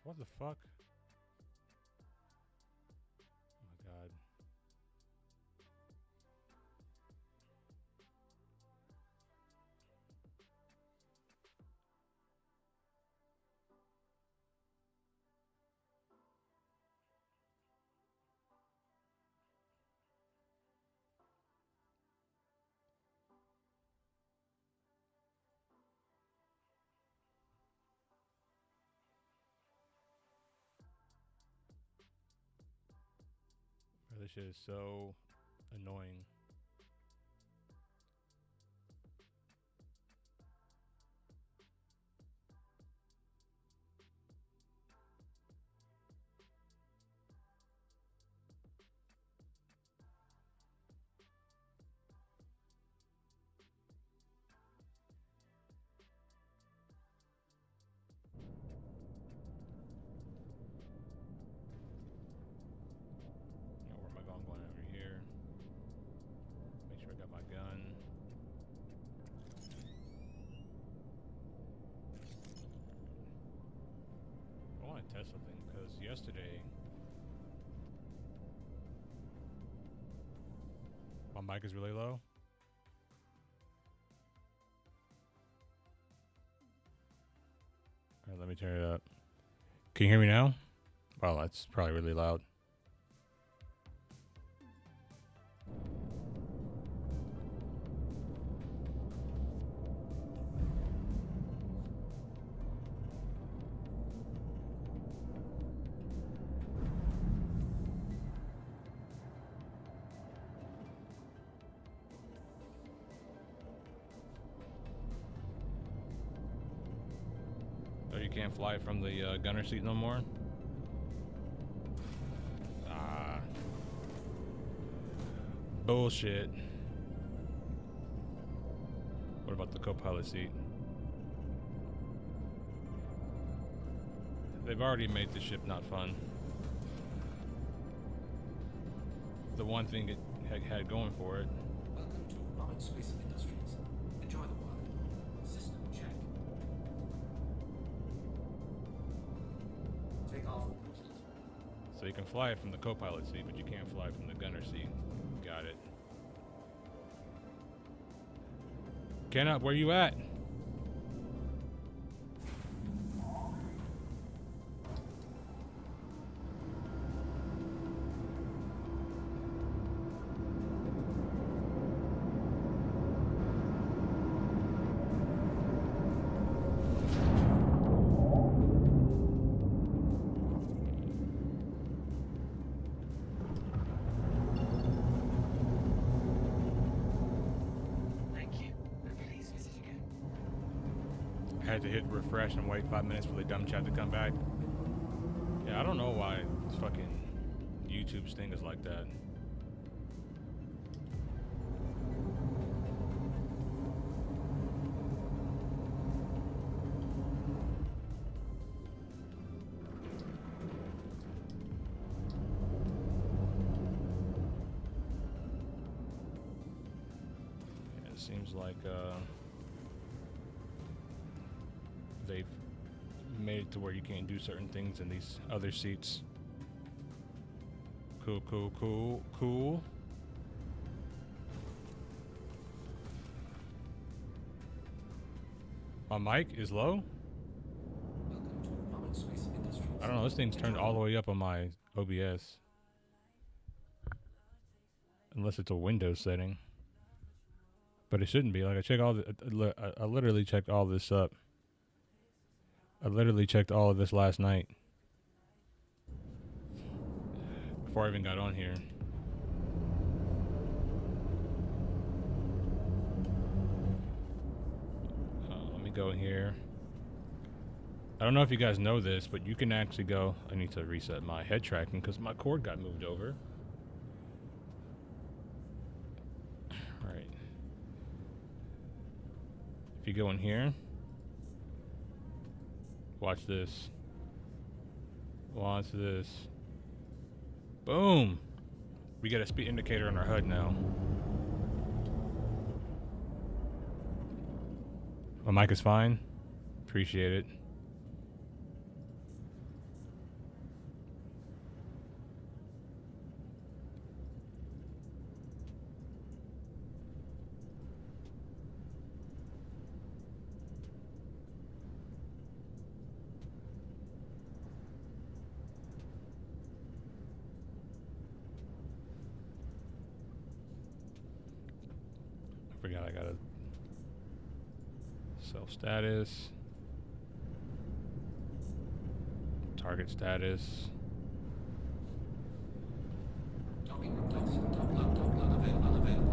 What the fuck? Oh my god. This shit is so annoying. Now, where am I going? Going over here. Make sure I got my gun. I want to test something because yesterday my mic is really low. All right, let me turn it up. Can you hear me now? Well, that's probably really loud. Oh, you can't fly from the gunner seat no more? Ah. Bullshit. What about the co-pilot seat? They've already made the ship not fun. The one thing it had going for it. Welcome to Robert Space Industries. Enjoy the work. System check. Take off complete. So you can fly it from the co-pilot seat, but you can't fly from the gunner seat. Got it. Kenna, where you at? I had to hit refresh and wait 5 minutes for the dumb chat to come back. Yeah, I don't know why this fucking YouTube's thing is like that. Yeah, it seems like they've made it to where you can't do certain things in these other seats. Cool, cool, cool, cool. My mic is low? Welcome to Robert Space Industries. I don't know, this thing's turned all the way up on my OBS. Unless it's a Windows setting. But it shouldn't be. Like, I literally checked all this up. I literally checked all of this last night. Before I even got on here. Let me go in here. I don't know if you guys know this, but you can actually go... I need to reset my head tracking because my cord got moved over. Alright. If you go in here... Watch this. Watch this. Boom! We got a speed indicator on our HUD now. My mic is fine. Appreciate it. I gotta self status, target status. Docking request. Top load unavailable.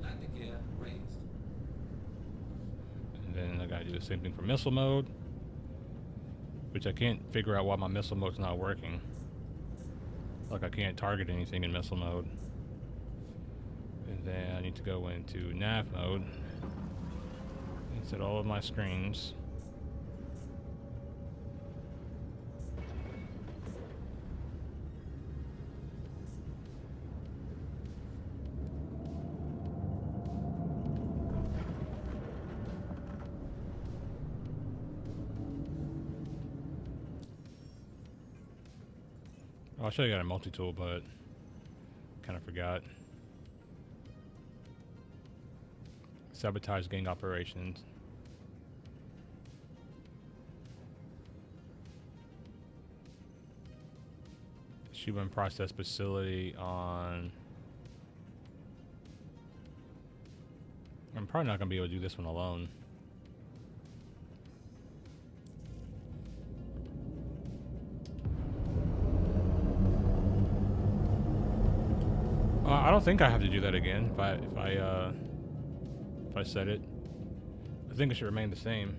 Landing gear raised. And then I gotta do the same thing for missile mode, which I can't figure out why my missile mode's not working. Like I can't target anything in missile mode. And then I need to go into nav mode and set all of my screens. Oh, I should have got a multi-tool, but kind of forgot. Sabotage gang operations. Human process facility on... I'm probably not going to be able to do this one alone. I don't think I have to do that again if I set it. I think it should remain the same.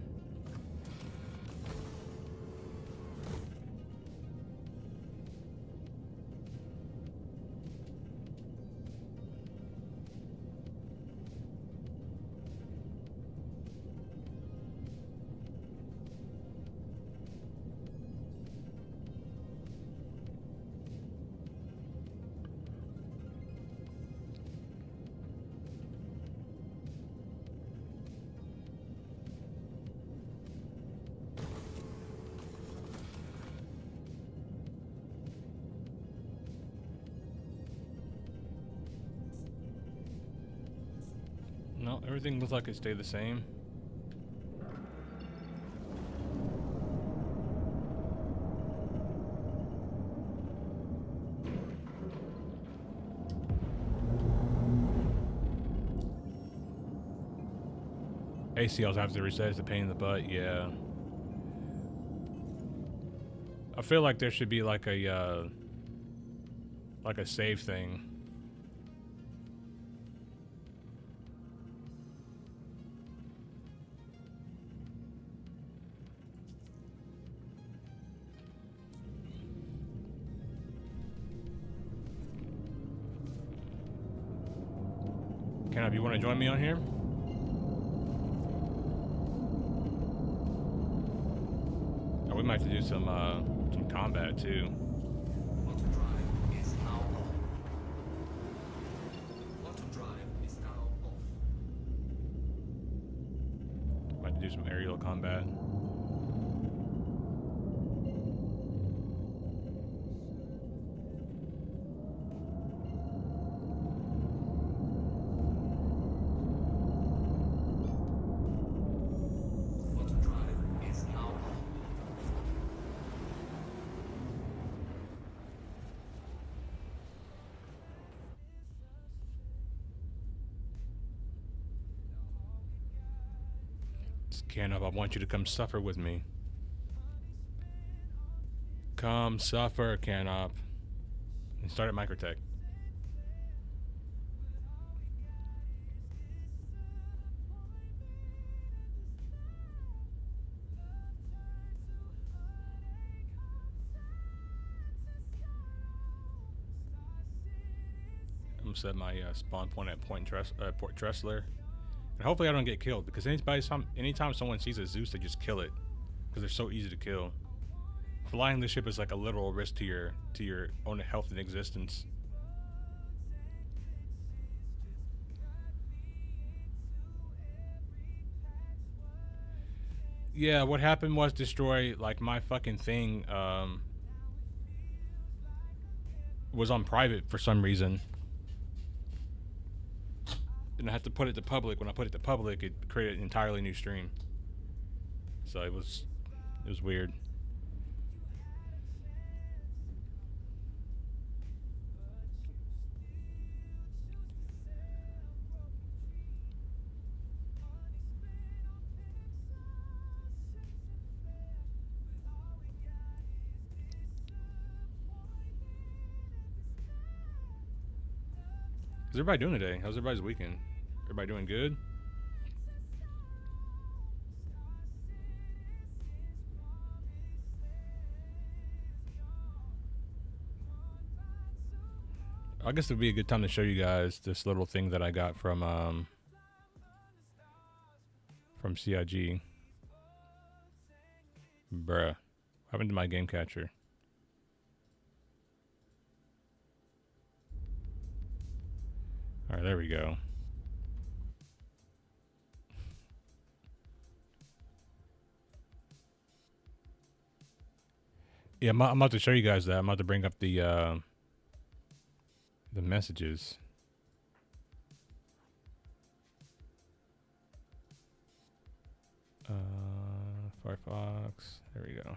No, everything looks like it stayed the same. ACLs have to reset. It's a pain in the butt. Yeah. I feel like there should be like a save thing. Can you want to join me on here? Oh, we might have to do some combat too. Auto drive is now on. Auto drive is now off. Might have to do some aerial combat. Auto drive is now on. Canop, I want you to come suffer with me. Come suffer, Canop. And start at Microtech. I'm gonna set my spawn point at Port Tressler. And hopefully I don't get killed, because anytime someone sees a Zeus, they just kill it, because they're so easy to kill. Flying the ship is like a literal risk to your own health and existence. Yeah, what happened was destroy, like, my fucking thing was on private for some reason. And I had to put it to public. When I put it to public, it created an entirely new stream. So it was weird. How's everybody doing today? How's everybody's weekend? Everybody doing good? I guess it would be a good time to show you guys this little thing that I got from CIG. Bruh. What happened to my game catcher? Alright, there we go. Yeah, I'm about to show you guys that. I'm about to bring up the messages. Firefox. There we go.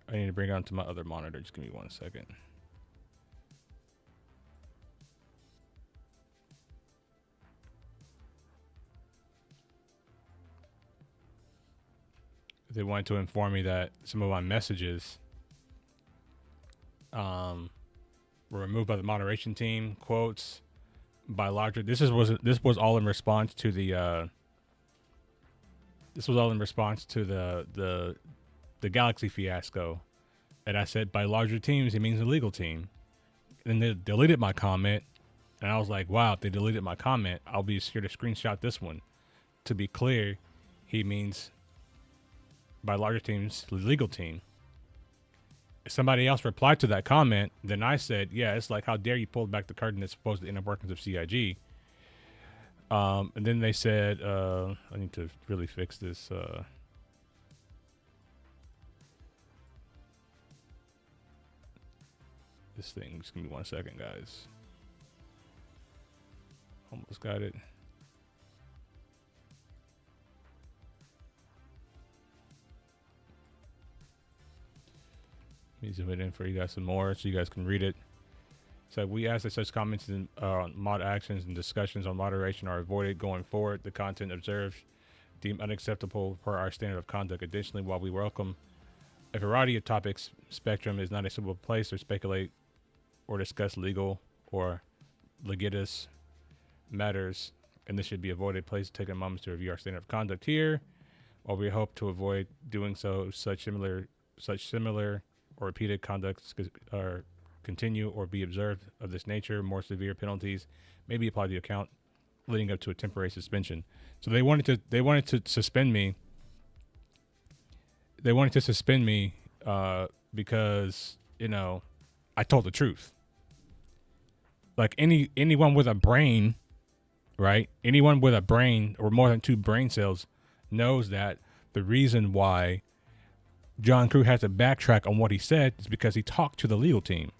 I need to bring it onto my other monitor. Just give me 1 second. They wanted to inform me that some of my messages were removed by the moderation team. Quotes by larger. This was all in response to the the Galaxy fiasco. And I said by larger teams, it means the legal team. And they deleted my comment. And I was like, wow, if they deleted my comment, I'll be sure to screenshot this one. To be clear, he means by larger teams, the legal team. If somebody else replied to that comment, then I said, yeah, it's like, how dare you pull back the curtain that's supposed to the inner workings of CIG. And then they said, I need to really fix this. This thing. Just give me 1 second, guys. Almost got it. Let me zoom it in for you guys some more so you guys can read it. So we ask that such comments and mod actions and discussions on moderation are avoided going forward. The content observed deemed unacceptable per our standard of conduct. Additionally, while we welcome a variety of topics, Spectrum is not a suitable place to speculate or discuss legal or litigious matters, and this should be avoided. Please take a moment to review our standard of conduct here. While we hope to avoid doing so, such similar or repeated conducts continue or be observed of this nature, more severe penalties may be applied to the account, leading up to a temporary suspension. So they wanted to suspend me. They wanted to suspend me because, you know, I told the truth. Like anyone with a brain, right? Anyone with a brain or more than 2 brain cells knows that the reason why John Crew has to backtrack on what he said is because he talked to the legal team.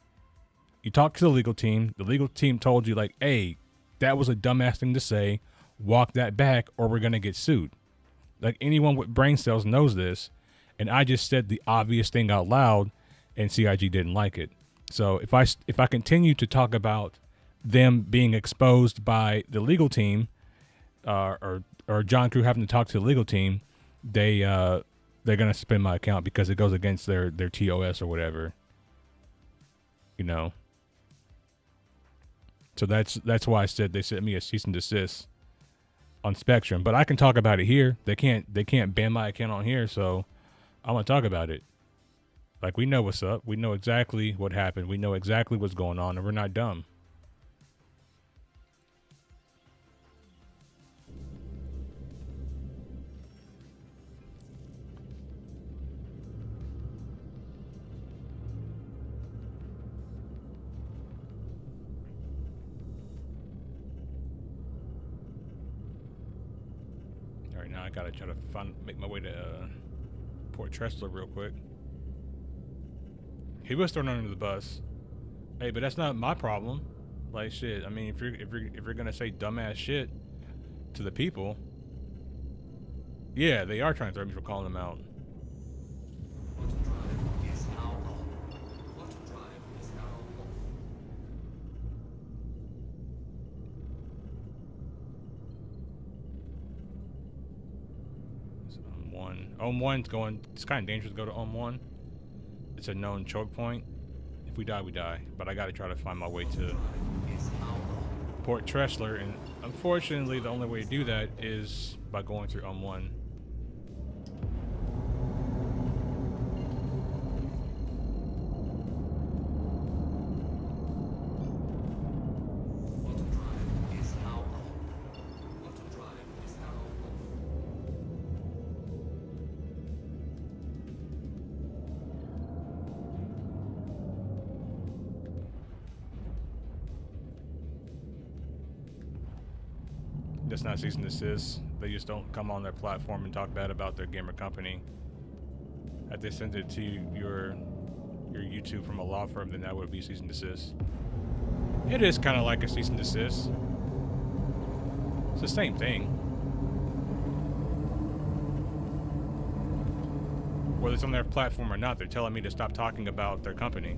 You talked to the legal team. The legal team told you, like, hey, that was a dumbass thing to say. Walk that back or we're going to get sued. Like, anyone with brain cells knows this. And I just said the obvious thing out loud and CIG didn't like it. So if I continue to talk about them being exposed by the legal team or John Crew having to talk to the legal team, they're gonna suspend my account because it goes against their TOS or whatever, you know. So that's why I said they sent me a cease and desist on Spectrum, but I can talk about it here. They can't ban my account on here, so I'm gonna talk about it. Like, we know what's up. We know exactly what happened. We know exactly what's going on, and we're not dumb. All right, now I gotta try to make my way to Port Tressler real quick. He was thrown under the bus. Hey, but that's not my problem. Like, shit. I mean, if you're gonna say dumbass shit to the people, yeah, they are trying to throw me for calling them out. Auto drive is now on. Auto drive is now off. So, Ohm 1. Ohm 1's going... It's kind of dangerous to go to Ohm 1. It's a known choke point. If we die, we die. But I gotta try to find my way to Port Tressler, and unfortunately, the only way to do that is by going through Ohm 1. That's not cease and desist. They just don't come on their platform and talk bad about their gamer company. If they send it to your YouTube from a law firm, then that would be cease and desist. It is kind of like a cease and desist. It's the same thing. Whether it's on their platform or not, they're telling me to stop talking about their company.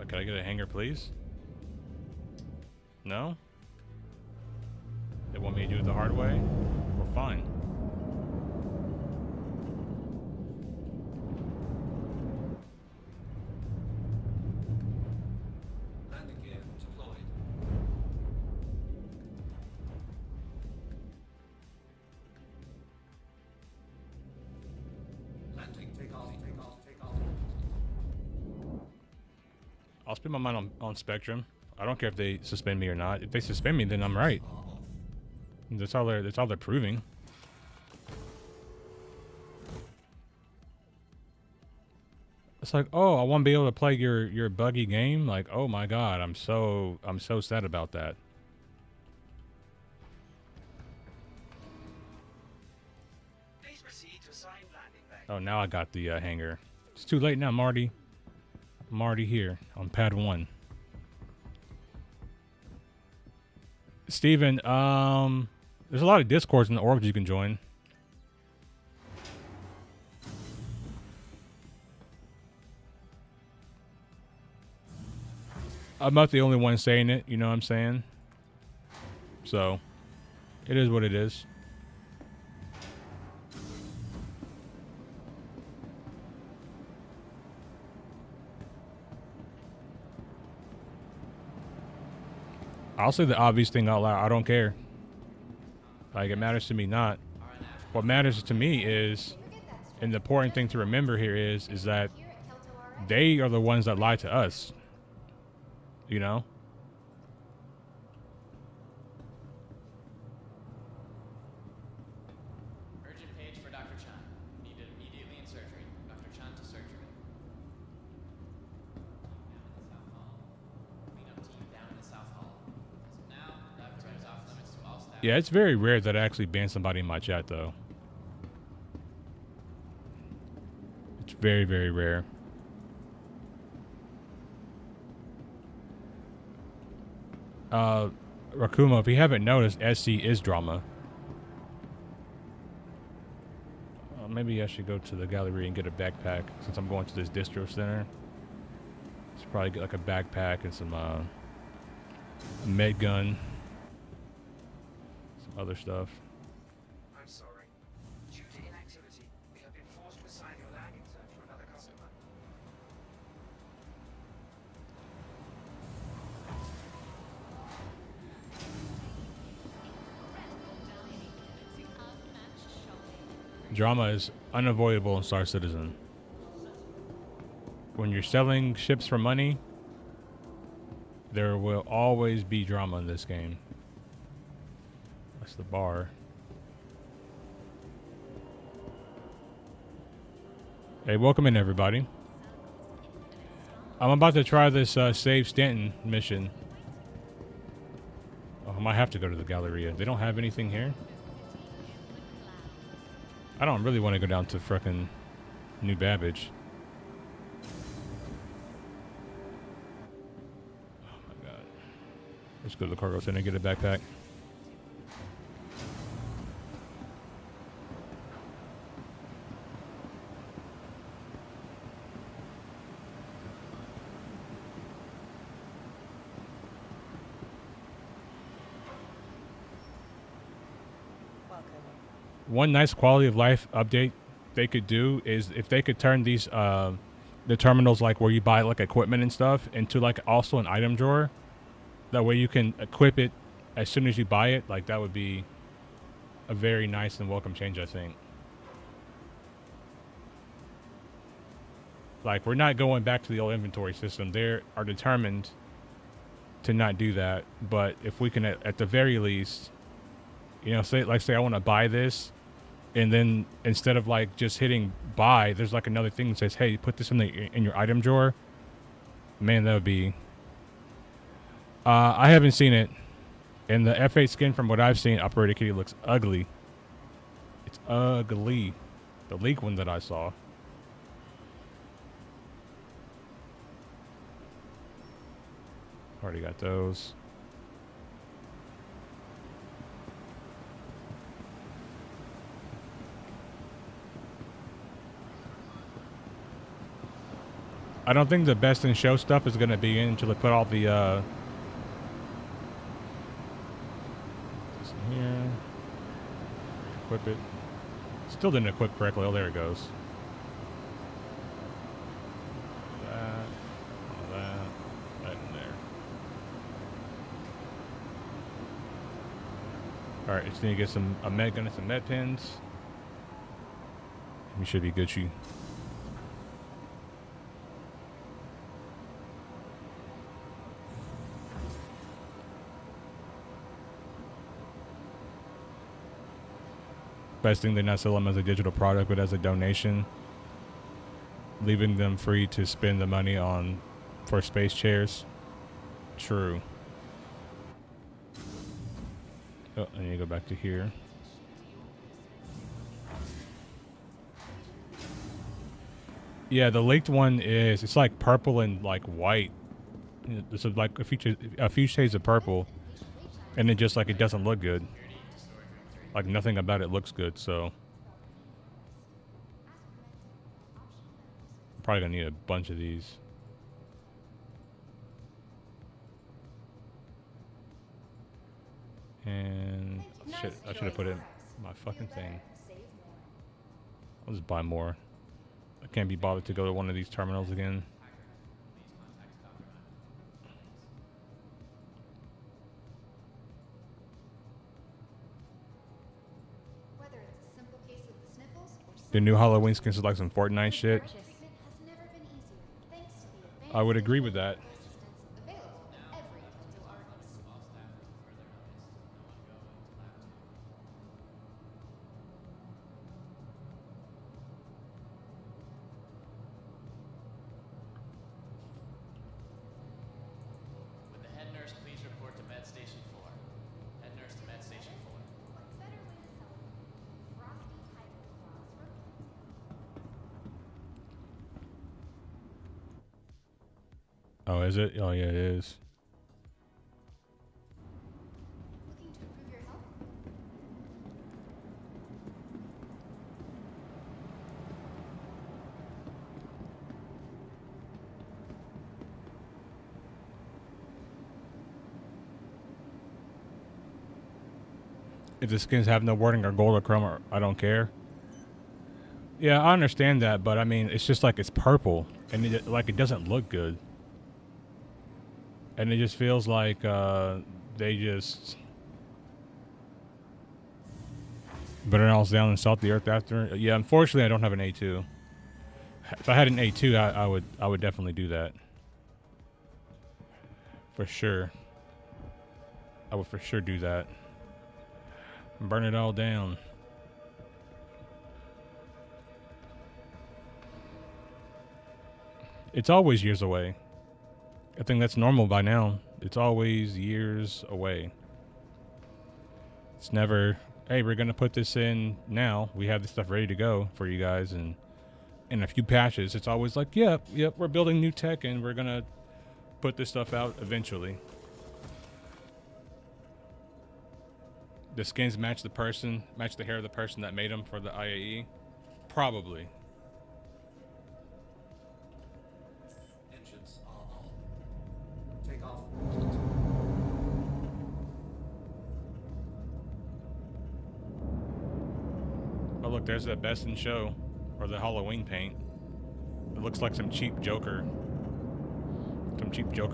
Can I get a hanger, please? No? They want me to do it the hard way? Well, fine. Landing gear deployed. Landing, take off, take off, take off. I'll spend my mind on Spectrum. I don't care if they suspend me or not. If they suspend me, then I'm right. That's all they're proving. It's like, oh, I want to be able to play your buggy game. Like, oh my god, I'm so sad about that. Please proceed to assigned landing bay. Oh, now I got the hanger. It's too late now, Marty. I'm already here on pad 1. Steven, there's a lot of discords in the orgs you can join. I'm not the only one saying it, you know what I'm saying? So, it is what it is. I'll say the obvious thing out loud. I don't care. Like, it matters to me not. What matters to me is, and the important thing to remember here is that they are the ones that lie to us. You know? Urgent page for Dr. Chan. Needed immediately in surgery. Dr. Chan to surgery. Cleanup team down in the South Hall. As of now, Dr. is off limits to all staff. Yeah, it's very rare that I actually ban somebody in my chat, though. It's very, very rare. Rakumo, if you haven't noticed, SC is drama. Maybe I should go to the gallery and get a backpack since I'm going to this distro center. Should probably get like a backpack and some a med gun, some other stuff. I'm sorry. Due to inactivity, we have been forced to assign your landing zone to another customer. Drama is unavoidable in Star Citizen. When you're selling ships for money, there will always be drama in this game. That's the bar. Hey, welcome in, everybody. I'm about to try this save Stanton mission. Oh, I might have to go to the Galleria. They don't have anything here. I don't really want to go down to frickin' New Babbage. Oh my god. Let's go to the cargo center and get a backpack. One nice quality of life update they could do is if they could turn these the terminals like where you buy like equipment and stuff into like also an item drawer. That way you can equip it as soon as you buy it. Like that would be a very nice and welcome change, I think. Like we're not going back to the old inventory system. They are determined to not do that. But if we can at the very least, you know, say I want to buy this. And then instead of like just hitting buy, there's like another thing that says, "Hey, put this in your item drawer." Man, that would be. I haven't seen it, and the F8 skin from what I've seen, Operator Kitty looks ugly. It's ugly. The leak one that I saw. Already got those. I don't think the best in show stuff is going to be in until they put all the this in here. Equip it. Still didn't equip correctly. Oh, there it goes. That in there. All right, just need to get a med gun and some med pins. We should be Gucci. Best thing, they not sell them as a digital product, but as a donation, leaving them free to spend the money on for space chairs. True. Oh, I need to go back to here. Yeah, the leaked one it's like purple and like white. It's like a few shades of purple, and then just like it doesn't look good. Like nothing about it looks good, so I'm probably gonna need a bunch of these. And shit, I should have put it in my fucking thing. I'll just buy more. I can't be bothered to go to one of these terminals again. The new Halloween skins is like some Fortnite shit. I would agree with that. Would the head nurse please report to Med Station 4? Head nurse to Med Station 4. Oh, is it? Oh, yeah, it is. Looking to improve your health? If the skins have no wording or gold or chrome, I don't care. Yeah, I understand that, but I mean, it's just like it's purple, and it doesn't look good. And it just feels like they just burn it all down and salt the earth after. Yeah, unfortunately, I don't have an A2. If I had an A2, I would definitely do that. For sure. I would for sure do that. Burn it all down. It's always years away. I think that's normal by now. It's always years away. It's never, hey, we're going to put this in now. We have this stuff ready to go for you guys. And in a few patches, it's always like, yep, we're building new tech and we're going to put this stuff out eventually. The skins match the person, match the hair of the person that made them for the IAE? Probably. Engines are on. Take off. Oh, look, there's that Best in Show, or the Halloween paint. It looks like some cheap Joker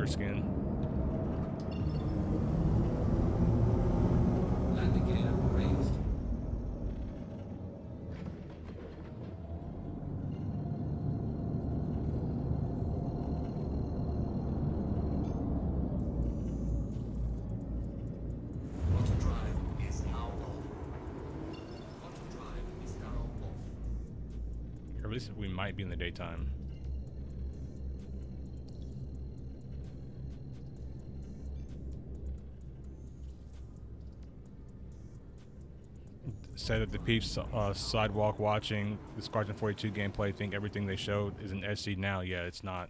skin. Landing gear raised. Auto drive is now on. Auto drive is now off. Or at least we might be in the daytime. Said that the peeps sidewalk watching the Squadron 42 gameplay think everything they showed is an SC now. Yeah, it's not.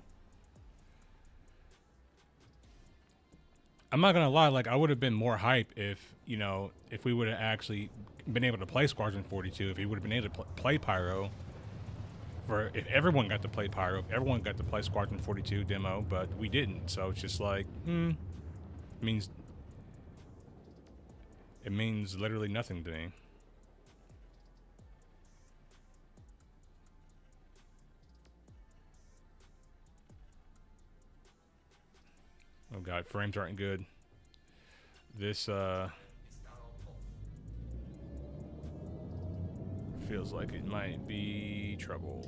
I'm not gonna lie, like I would have been more hype if, you know, if we would have actually been able to play Squadron 42, if we would have been able to play Pyro, for if everyone got to play Pyro, if everyone got to play Squadron 42 demo, but we didn't. So it's just like, it means literally nothing to me. Oh god, frames aren't good. This feels like it might be trouble.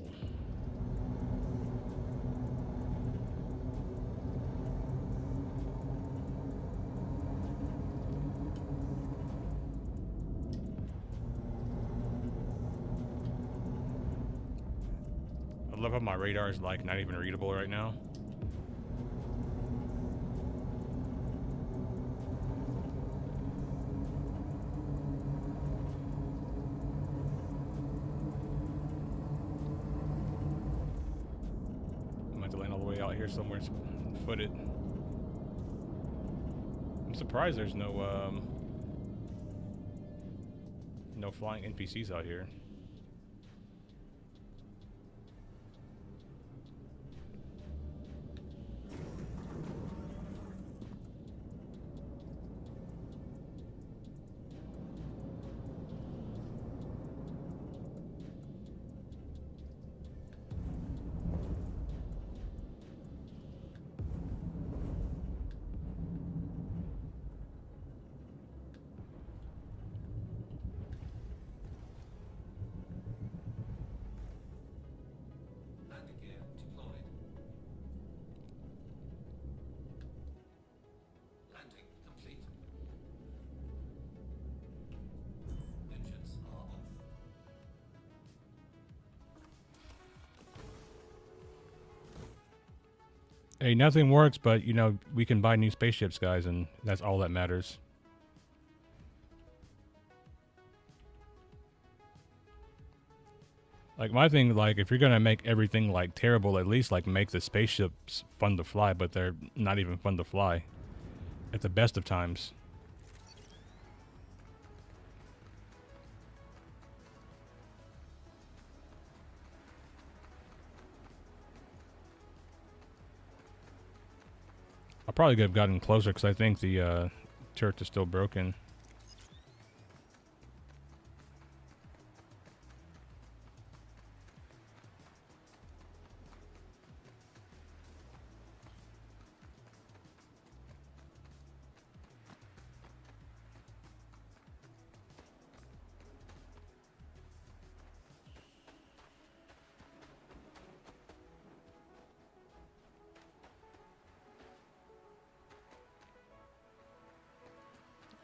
I love how my radar is like not even readable right now. Here somewhere footed. I'm surprised there's no flying NPCs out here. Hey, nothing works, but, you know, we can buy new spaceships, guys, and that's all that matters. Like, my thing, like, if you're gonna make everything, like, terrible, at least, like, make the spaceships fun to fly, but they're not even fun to fly at the best of times. I probably could have gotten closer because I think the turret is still broken.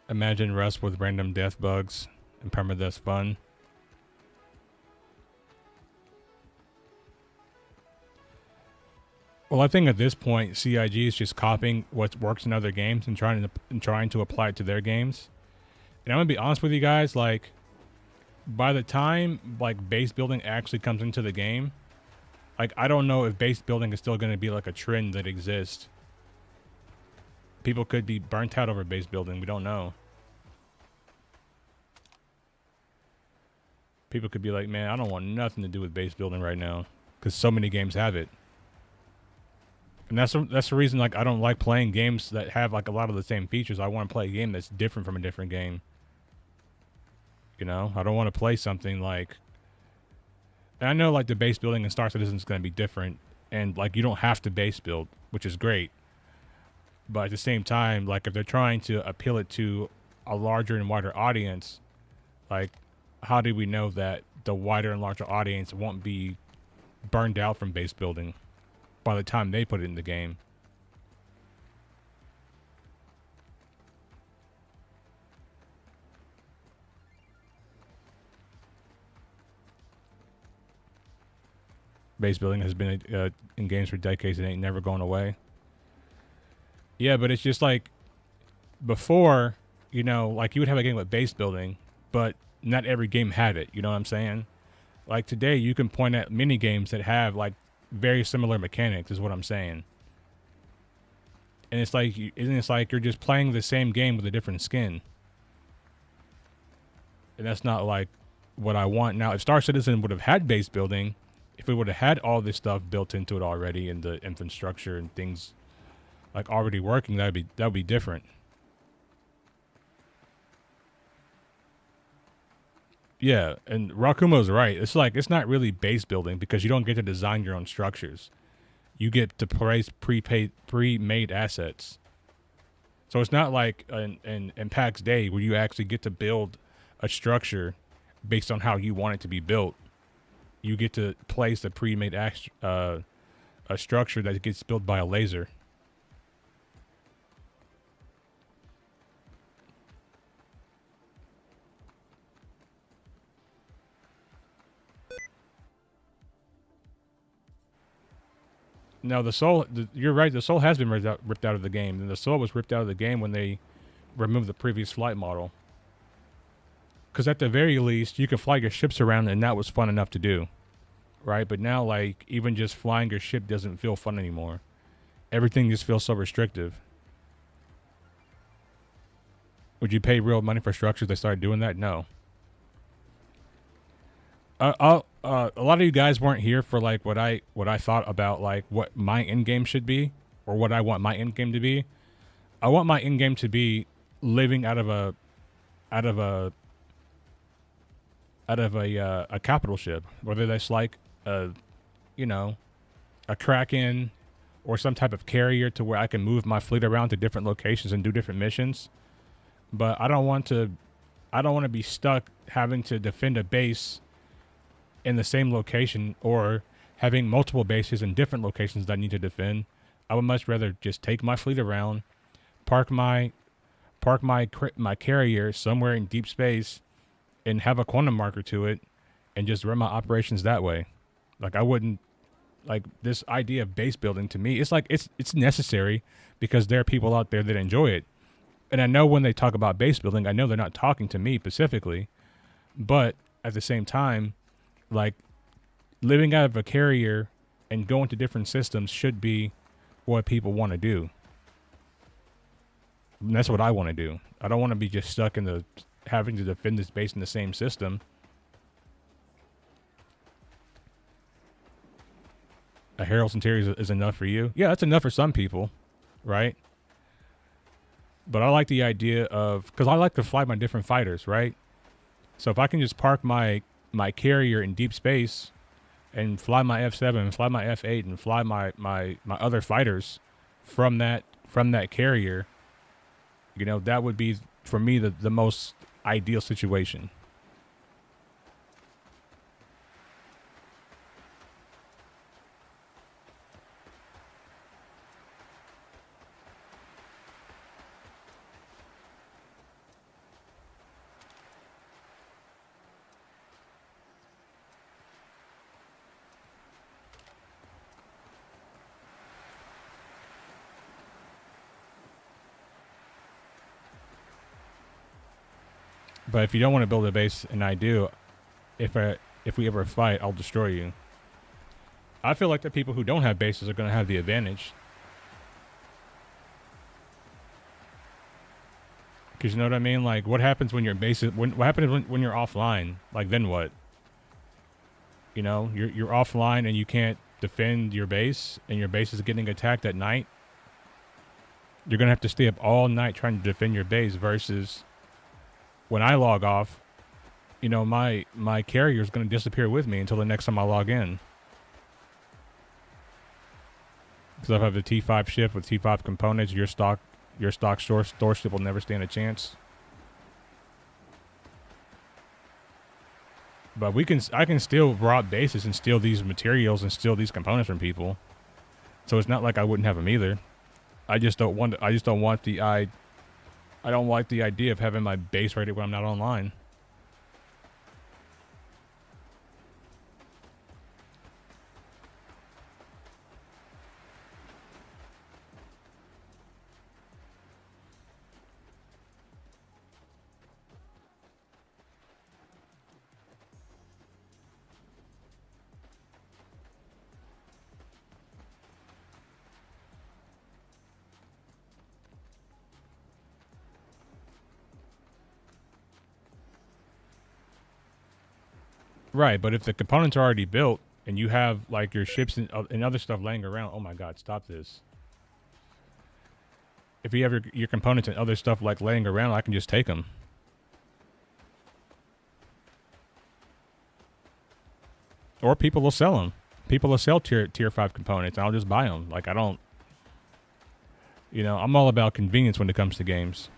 Imagine Rust with random death bugs and permadeath fun. Well, I think at this point, CIG is just copying what works in other games and trying to apply it to their games. And I'm gonna be honest with you guys, like, by the time like base building actually comes into the game, like I don't know if base building is still gonna be like a trend that exists. People could be burnt out over base building. We don't know. People could be like, man, I don't want nothing to do with base building right now because so many games have it. And that's the reason, like, I don't like playing games that have like a lot of the same features. I want to play a game that's different from a different game. You know, I don't want to play something like. And I know like the base building in Star Citizen is going to be different, and like you don't have to base build, which is great. But at the same time, like if they're trying to appeal it to a larger and wider audience, like how do we know that the wider and larger audience won't be burned out from base building by the time they put it in the game? Base building has been in games for decades and ain't never going away. Yeah, but it's just like before, you know, like you would have a game with base building, but not every game had it. You know what I'm saying? Like today, you can point at mini games that have like very similar mechanics, is what I'm saying. And it's like, isn't it like you're just playing the same game with a different skin? And that's not like what I want. Now, if Star Citizen would have had base building, if we would have had all this stuff built into it already and the infrastructure and things like already working, that would be different. Yeah, and Rakumo's right. It's like it's not really base building because you don't get to design your own structures. You get to place pre-made assets. So it's not like in PAX Day where you actually get to build a structure based on how you want it to be built. You get to place a pre-made a structure that gets built by a laser. Now the soul, you're right. The soul has been ripped out of the game, and the soul was ripped out of the game when they removed the previous flight model. Because at the very least, you can fly your ships around, and that was fun enough to do, right? But now, like, even just flying your ship doesn't feel fun anymore. Everything just feels so restrictive. Would you pay real money for structures that started doing that? No. A lot of you guys weren't here for like what I thought about like what my end game should be or what I want my end game to be. I want my end game to be living out of a capital ship, whether that's like a Kraken or some type of carrier to where I can move my fleet around to different locations and do different missions. But I don't want to be stuck having to defend a base in the same location or having multiple bases in different locations that I need to defend. I would much rather just take my fleet around, park my carrier somewhere in deep space and have a quantum marker to it and just run my operations that way. Like I wouldn't like this idea of base building to me. It's like it's necessary because there are people out there that enjoy it. And I know when they talk about base building, I know they're not talking to me specifically, but at the same time, like living out of a carrier and going to different systems should be what people want to do. And that's what I want to do. I don't want to be just stuck in having to defend this base in the same system. A Herald Centurion is enough for you. Yeah, that's enough for some people, right? But I like the idea of, because I like to fly my different fighters, right? So if I can just park my carrier in deep space and fly my F7 and fly my F8 and fly my other fighters from that carrier, that would be for me the most ideal situation. But if you don't want to build a base, and I do, if we ever fight, I'll destroy you. I feel like the people who don't have bases are going to have the advantage. Because you know what I mean? Like, what happens when your base is... what happens when you're offline? Like, then what? You know, you're offline and you can't defend your base, and your base is getting attacked at night. You're going to have to stay up all night trying to defend your base versus when I log off, you know, my carrier is going to disappear with me until the next time I log in. Because I have the T5 ship with T5 components, your stock store ship will never stand a chance. But I can still rob bases and steal these materials and steal these components from people. So it's not like I wouldn't have them either. I don't like the idea of having my base rated when I'm not online. Right, but if the components are already built and you have like your ships and other stuff laying around, oh my god, stop this. If you have your components and other stuff like laying around, I can just take them. Or people will sell them. People will sell tier 5 components and I'll just buy them. Like, I don't, you know, I'm all about convenience when it comes to games.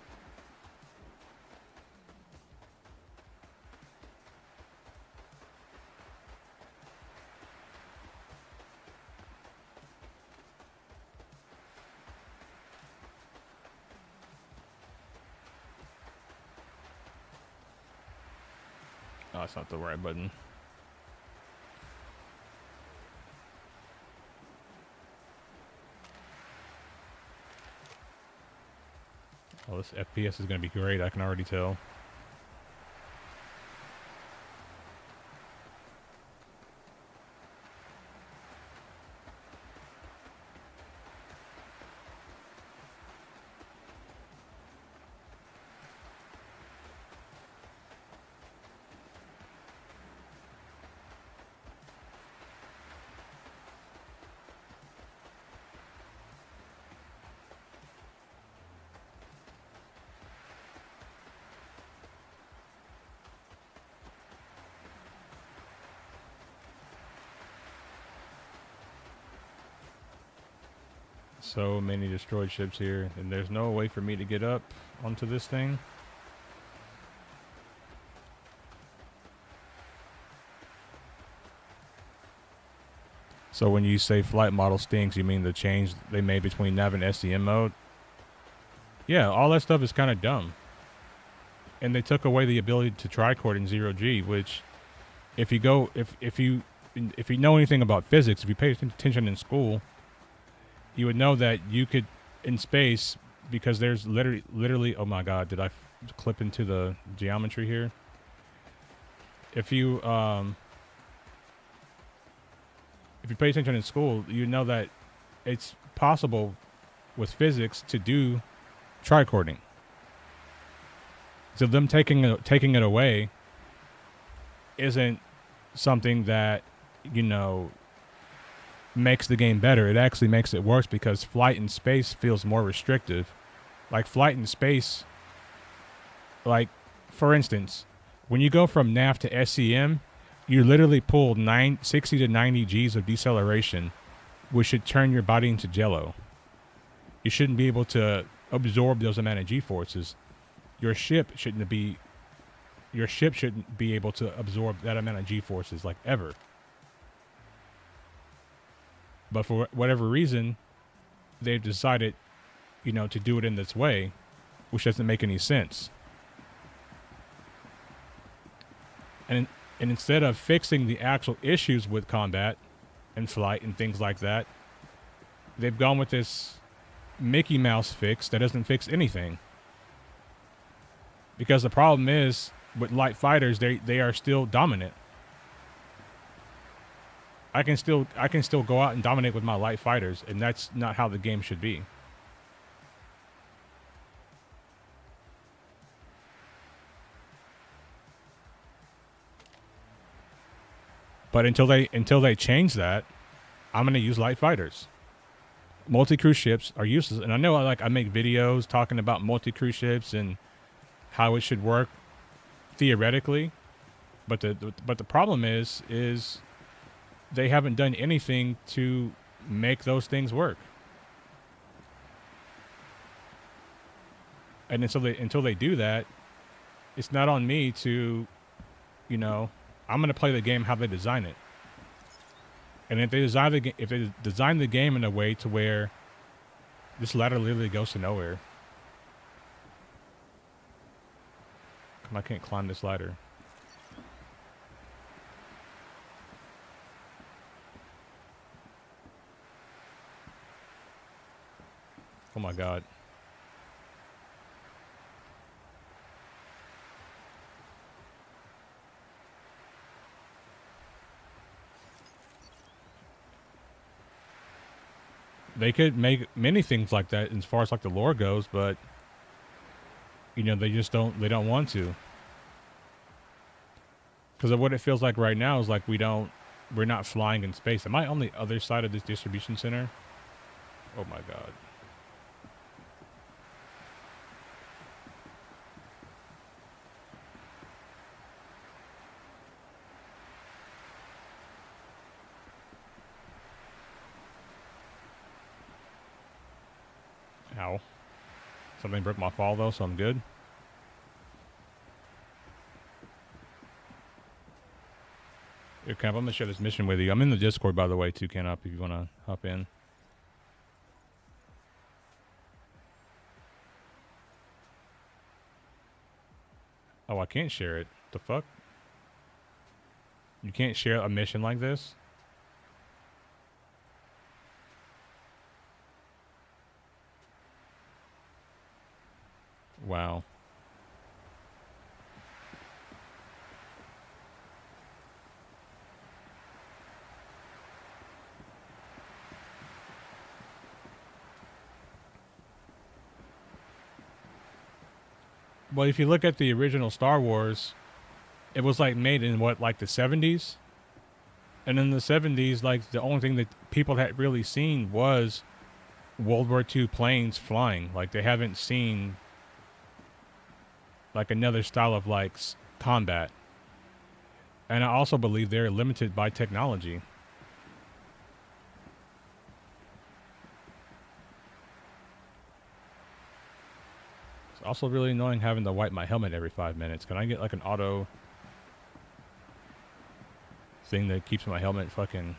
Oh, it's not the right button. Oh, this FPS is going to be great, I can already tell. So many destroyed ships here, and there's no way for me to get up onto this thing. So when you say flight model stinks, you mean the change they made between nav and SCM mode? Yeah, all that stuff is kind of dumb. And they took away the ability to tricord in 0G, which if you know anything about physics, if you pay attention in school, you would know that you could, in space, because there's literally, oh my god, did I clip into the geometry here? If you pay attention in school, you know that it's possible with physics to do tricording. So them taking it away isn't something that, you know, makes the game better. It actually makes it worse because flight in space feels more restrictive. Like flight in space, like for instance, when you go from nav to SCM, you literally pull 60 to 90 G's of deceleration, which should turn your body into jello. You shouldn't be able to absorb those amount of G forces. Your ship shouldn't be able to absorb that amount of G forces, like, ever. But for whatever reason, they've decided, you know, to do it in this way, which doesn't make any sense. And instead of fixing the actual issues with combat and flight and things like that, they've gone with this Mickey Mouse fix that doesn't fix anything. Because the problem is, with light fighters, they are still dominant. I can still go out and dominate with my light fighters, and that's not how the game should be. But until they change that, I'm gonna use light fighters. Multi-crew ships are useless, and I know I make videos talking about multi-crew ships and how it should work theoretically, but the problem is they haven't done anything to make those things work. And until they do that, it's not on me to, you know, I'm gonna play the game how they design it. And if they design the game in a way to where this ladder literally goes to nowhere. Come, I can't climb this ladder. Oh my god. They could make many things like that as far as like the lore goes, but you know, they don't want to. Because of what it feels like right now is like we're not flying in space. Am I on the other side of this distribution center? Oh my god. Ow. Something broke my fall though, so I'm good. Here, Camp, I'm gonna share this mission with you. I'm in the Discord, by the way, too, Camp, if you wanna hop in. Oh, I can't share it. The fuck? You can't share a mission like this? Wow. Well, if you look at the original Star Wars, it was like made in what, like the 70s? And in the 70s, like the only thing that people had really seen was World War II planes flying. Like they haven't seen like another style of like combat. And I also believe they're limited by technology. It's also really annoying having to wipe my helmet every 5 minutes. Can I get like an auto thing that keeps my helmet fucking...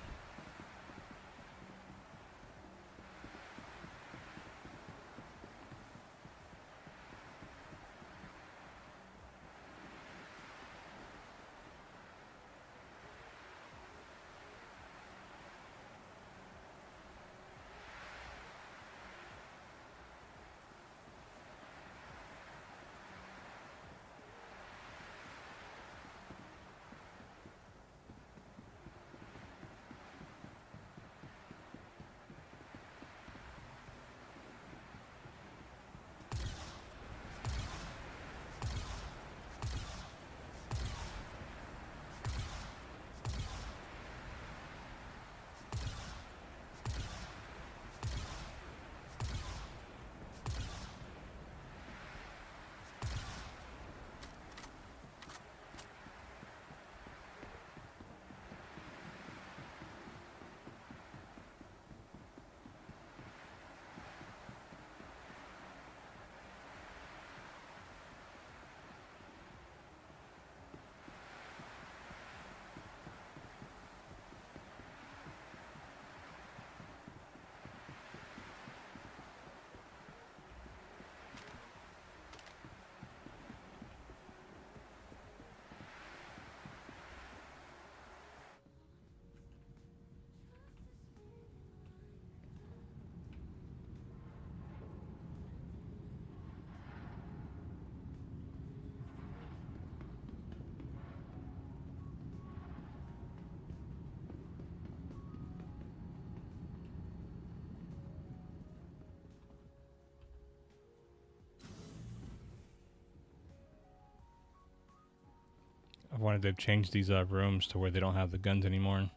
wanted to change these rooms to where they don't have the guns anymore.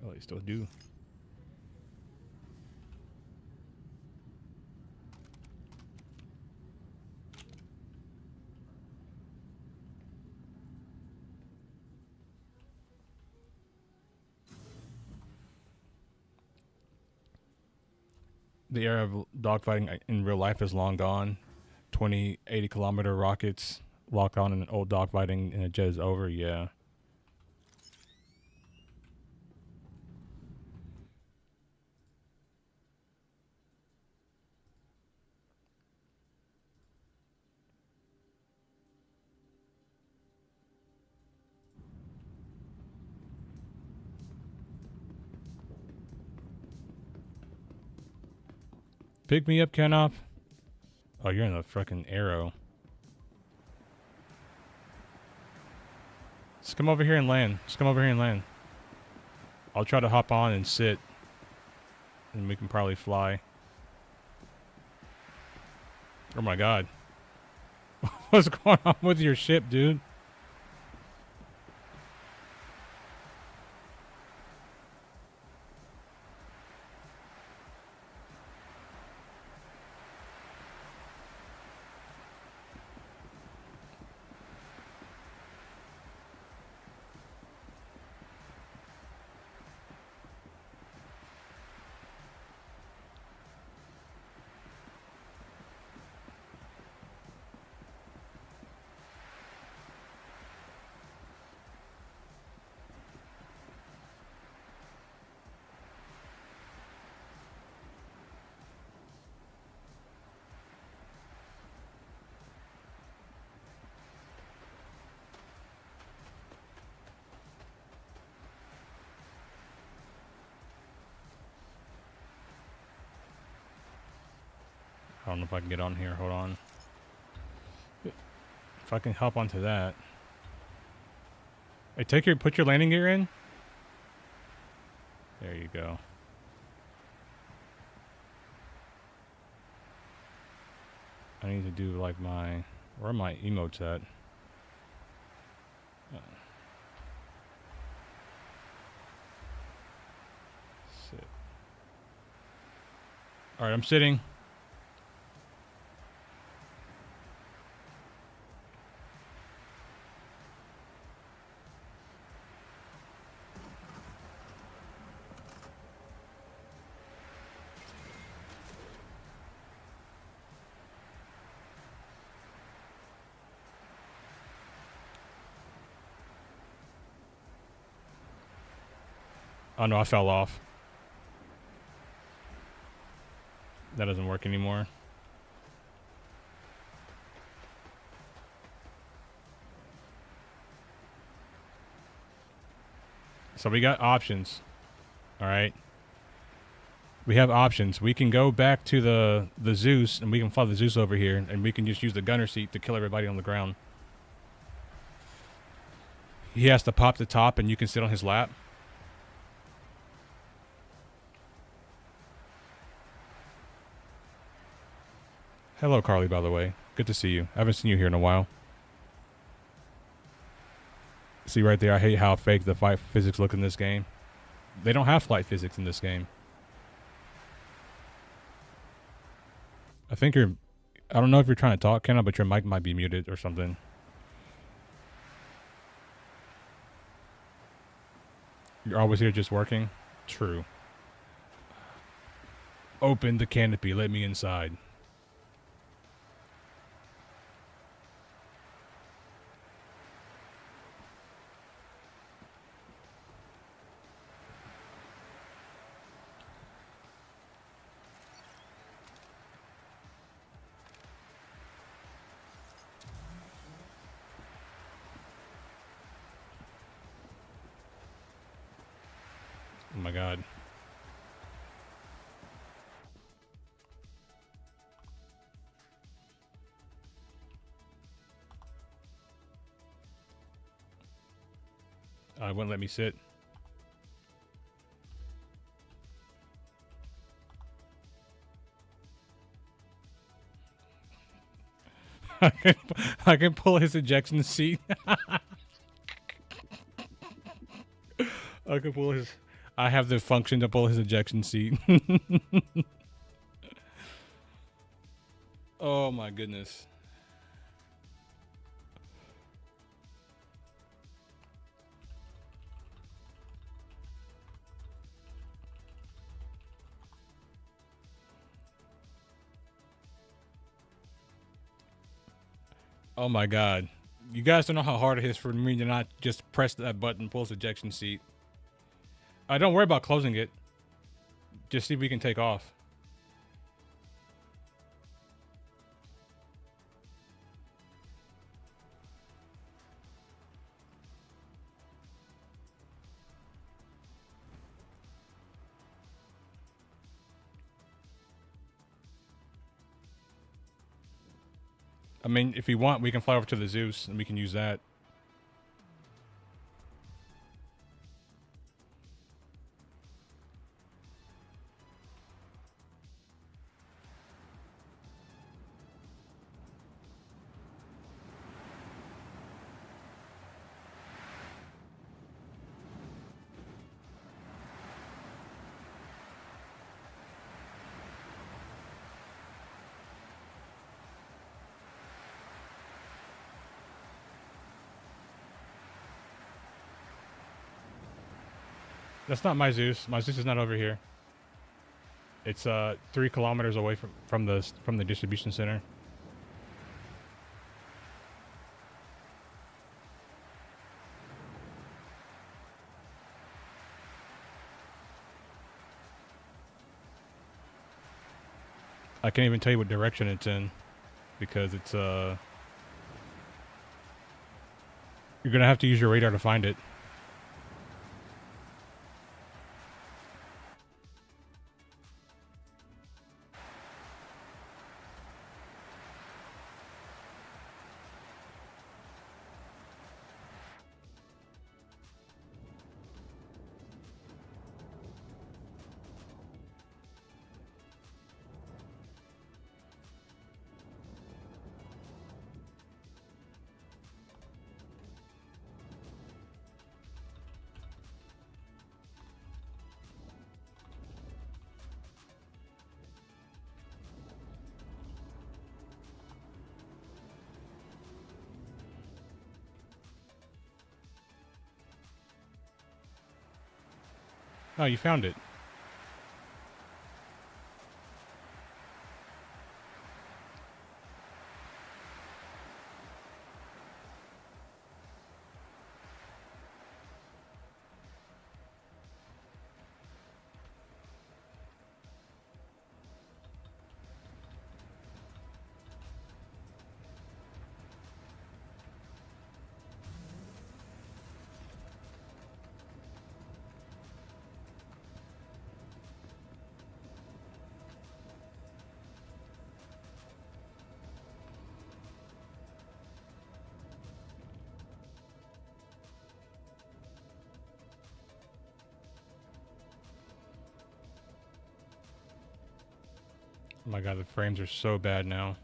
Oh, they still do. The era of dogfighting in real life is long gone. 20, 80-kilometer rockets lock on in old dogfighting and it jet is over, yeah. Pick me up, Kenoff. Oh, you're in the fucking arrow. Just come over here and land. Just come over here and land. I'll try to hop on and sit. And we can probably fly. Oh my god. What's going on with your ship, dude? I don't know if I can get on here. Hold on. If I can hop onto that. Hey, put your landing gear in. There you go. I need to do like where are my emotes at? Sit. All right, I'm sitting. Oh no, I fell off. That doesn't work anymore. So we got options. All right. We have options. We can go back to the Zeus and we can fly the Zeus over here and we can just use the gunner seat to kill everybody on the ground. He has to pop the top and you can sit on his lap. Hello, Carly, by the way. Good to see you. I haven't seen you here in a while. See right there, I hate how fake the flight physics look in this game. They don't have flight physics in this game. I think I don't know if you're trying to talk, Kenna, but your mic might be muted or something. You're always here just working? True. Open the canopy, let me inside. Oh my god. It wouldn't let me sit. I can pull his ejection seat. I can pull his. I have the function to pull his ejection seat. Oh my goodness. Oh my god. You guys don't know how hard it is for me to not just press that button, pull his ejection seat. Don't worry about closing it. Just see if we can take off. I mean, if we want, we can fly over to the Zeus and we can use that. That's not my Zeus. My Zeus is not over here. It's 3 kilometers away from the distribution center. I can't even tell you what direction it's in because it's you're gonna have to use your radar to find it. Oh, you found it. Oh my god, the frames are so bad now.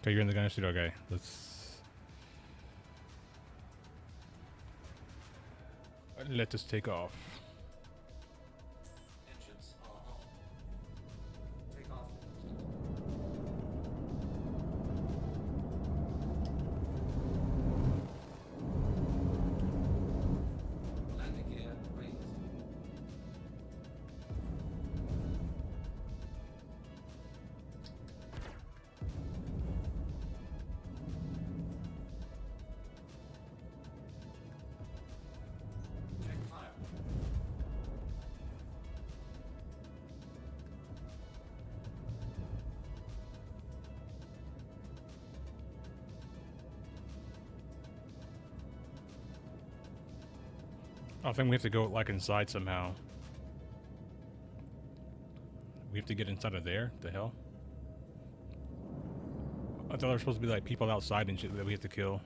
Okay, you're in the gunner suit. Okay, let us take off. Engines are on. Take off. Landing gear raised. Check fire. I think we have to go like inside somehow. We have to get inside of there? The hell? I thought there were supposed to be like people outside and shit that we have to kill.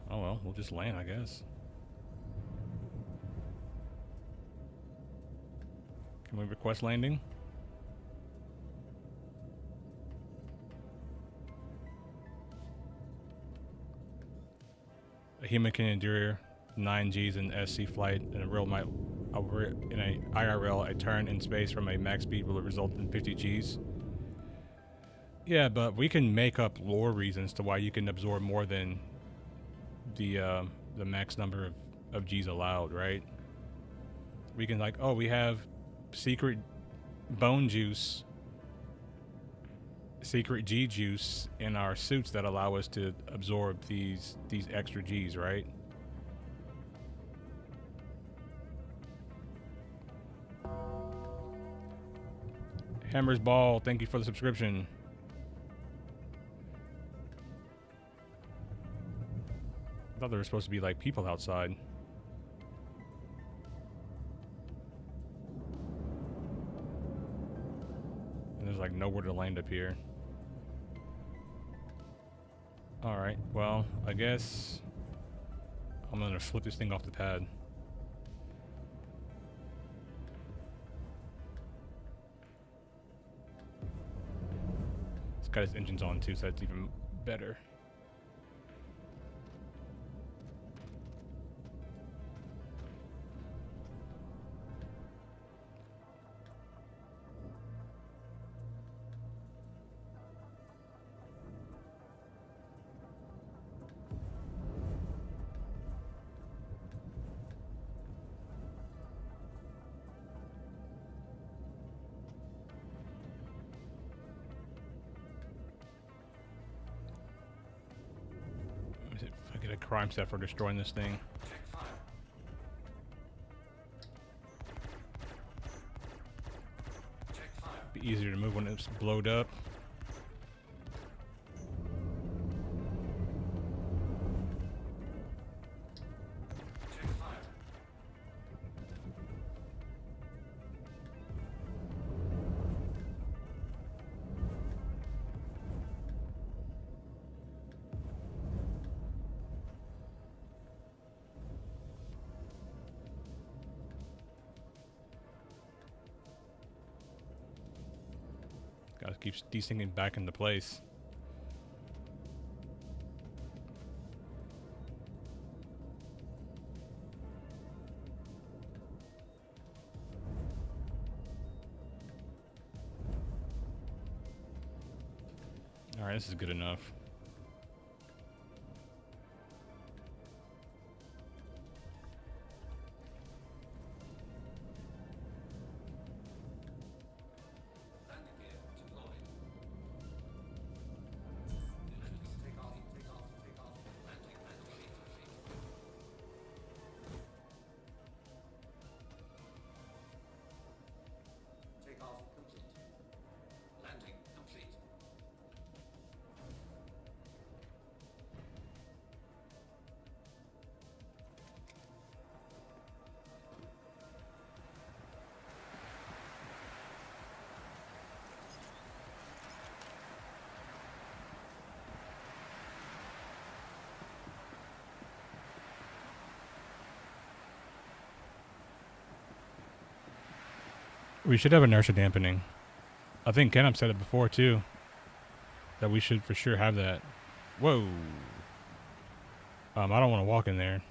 Oh well, we'll just land, I guess. Can we request landing? A human can endure 9 Gs in SC flight, and in a IRL, a turn in space from a max speed will result in 50 Gs. Yeah, but we can make up lore reasons to why you can absorb more than the max number of Gs allowed, right? We can like, oh, we have secret bone juice, secret G juice in our suits that allow us to absorb these extra Gs, right? Hammer's Ball, thank you for the subscription. I thought there were supposed to be like people outside. And there's like nowhere to land up here. Alright, well, I guess I'm gonna flip this thing off the pad. It's got its engines on too, so that's even better. If I get a crime set for destroying this thing. Check fire. Check fire. Be easier to move when it's blowed up. Check fire. Gotta keep these things back into place. Alright, this is good enough. Landing gear deployed. Take off, take off, take off. Landing manually complete. Take off complete. Landing complete. We should have inertia dampening. I think Ken said it before too. That we should for sure have that. Whoa. I don't want to walk in there.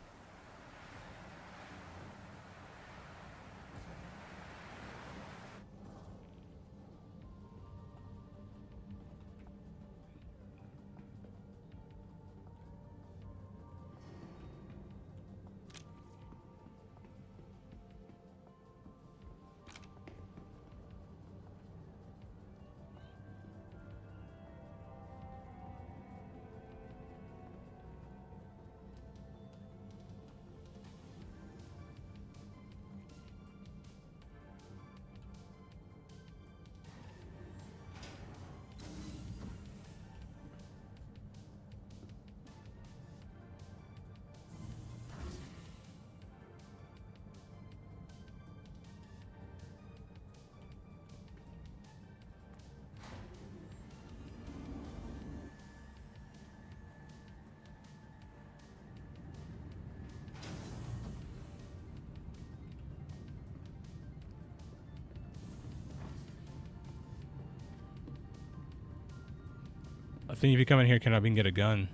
I think if you come in here, can I even get a gun?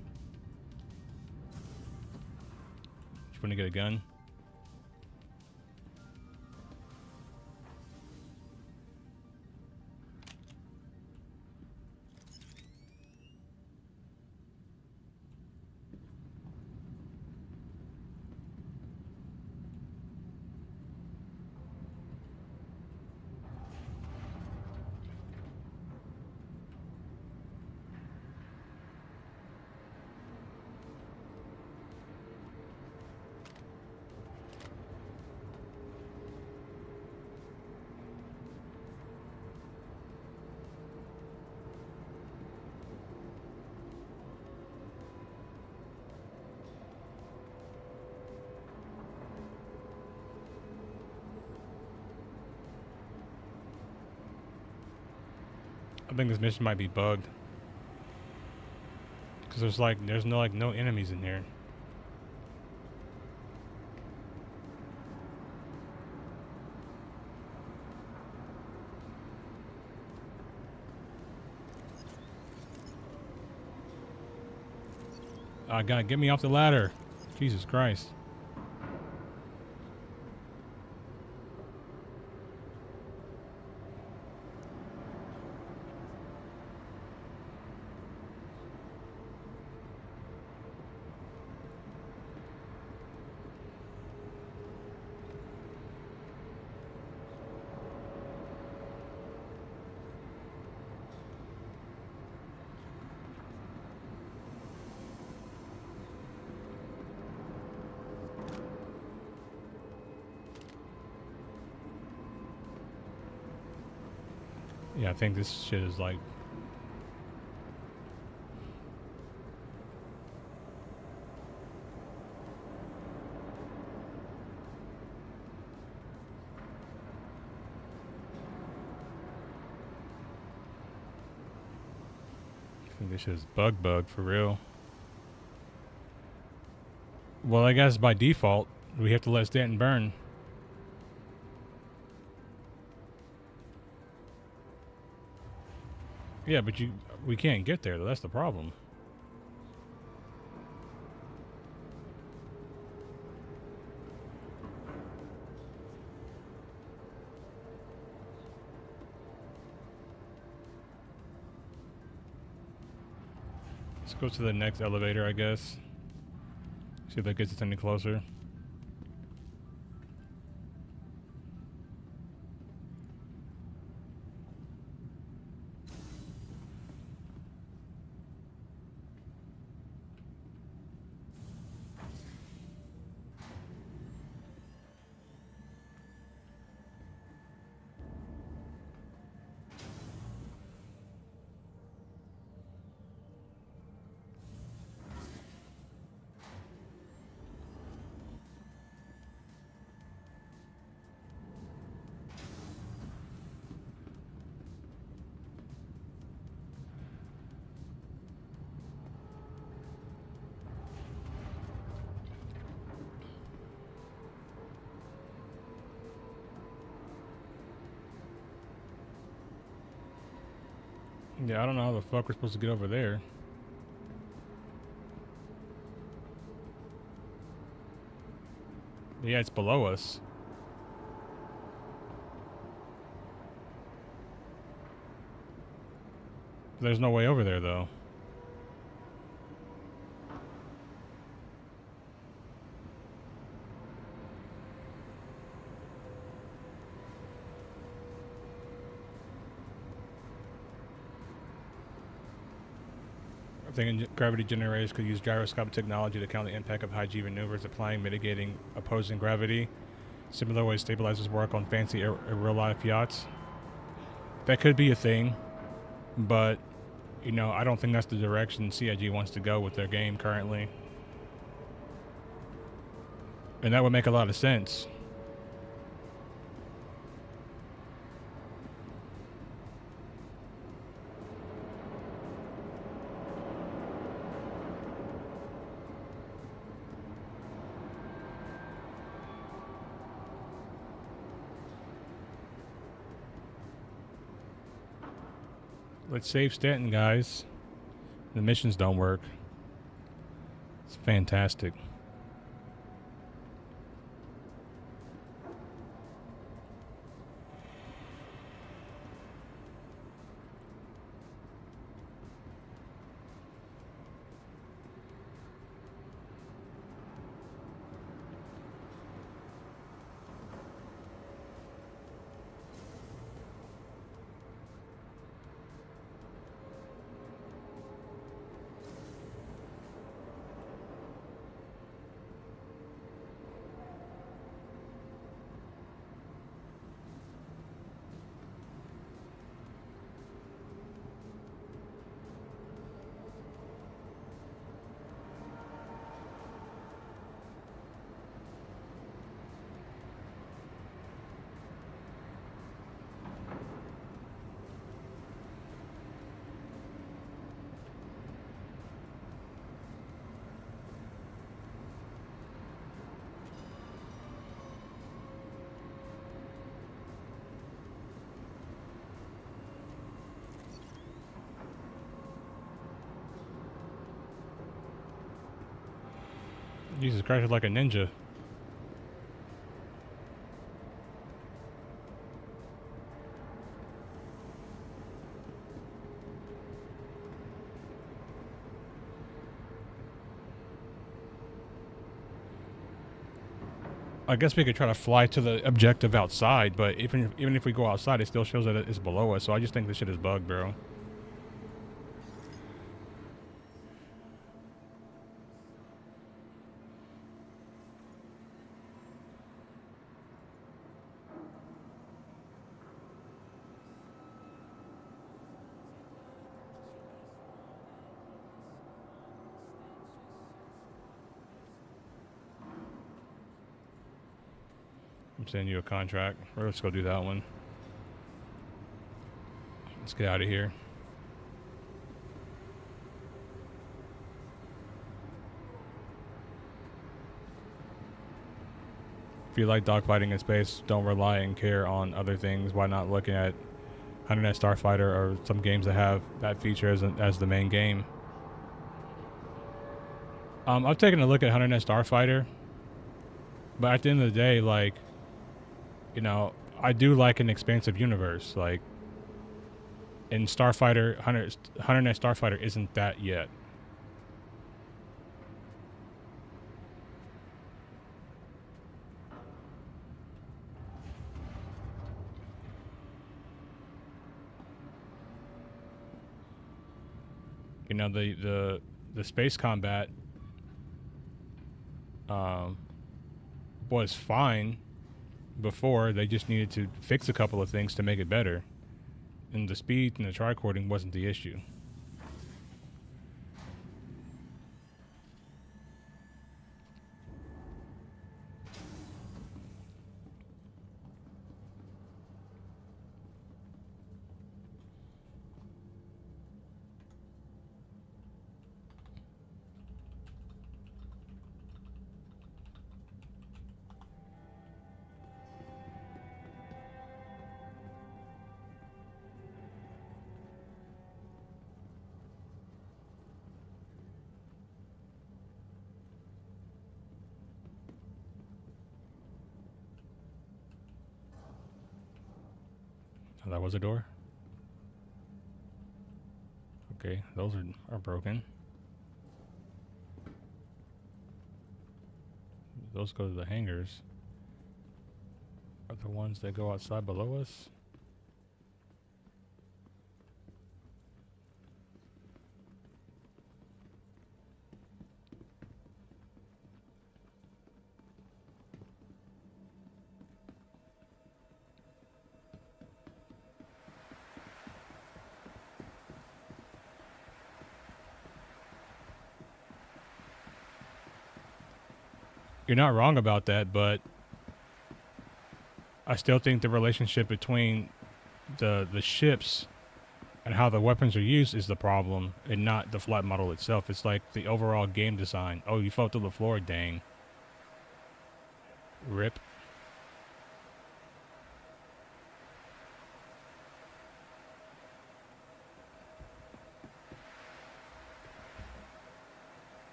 Just want to get a gun. I think this mission might be bugged. Cause there's no enemies in here. God, get me off the ladder. Jesus Christ. Yeah, I think this shit is like... I think this shit is bug for real. Well, I guess by default, we have to let Stanton burn. Yeah, but we can't get there though. That's the problem. Let's go to the next elevator, I guess. See if that gets us any closer. Yeah, I don't know how the fuck we're supposed to get over there. Yeah, it's below us. There's no way over there, though. I think gravity generators could use gyroscopic technology to counter the impact of high G maneuvers, applying, mitigating, opposing gravity. Similar way stabilizers work on fancy real-life yachts. That could be a thing, but, you know, I don't think that's the direction CIG wants to go with their game currently. And that would make a lot of sense. Let's save Stanton, guys. The missions don't work. It's fantastic. Jesus Christ, it's like a ninja. I guess we could try to fly to the objective outside, but even if we go outside, it still shows that it's below us. So I just think this shit is bugged, bro. I'm sending you a contract. Or let's go do that one. Let's get out of here. If you like dogfighting in space, don't rely and care on other things. Why not looking at 100 Starfighter or some games that have that feature as the main game? I've taken a look at 100 Starfighter, but at the end of the day, like, you know, I do like an expansive universe. Like, in Starfighter, 100 Starfighter isn't that yet. You know, the space combat was fine before. They just needed to fix a couple of things to make it better. And the speed and the tricording wasn't the issue. Oh, that was a door? Okay, those are broken. Those go to the hangars. Are the ones that go outside below us? You're not wrong about that, but I still think the relationship between the ships and how the weapons are used is the problem, and not the flight model itself. It's like the overall game design. Oh, you fell through the floor, dang. Rip.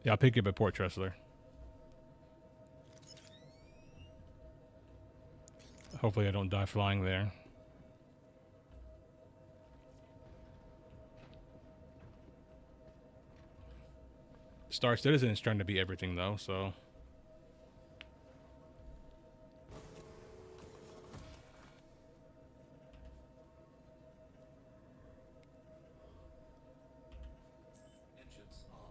Yeah, I'll pick you up at Port Tressler. Hopefully I don't die flying there. Star Citizen is trying to be everything though, so... Engines are on.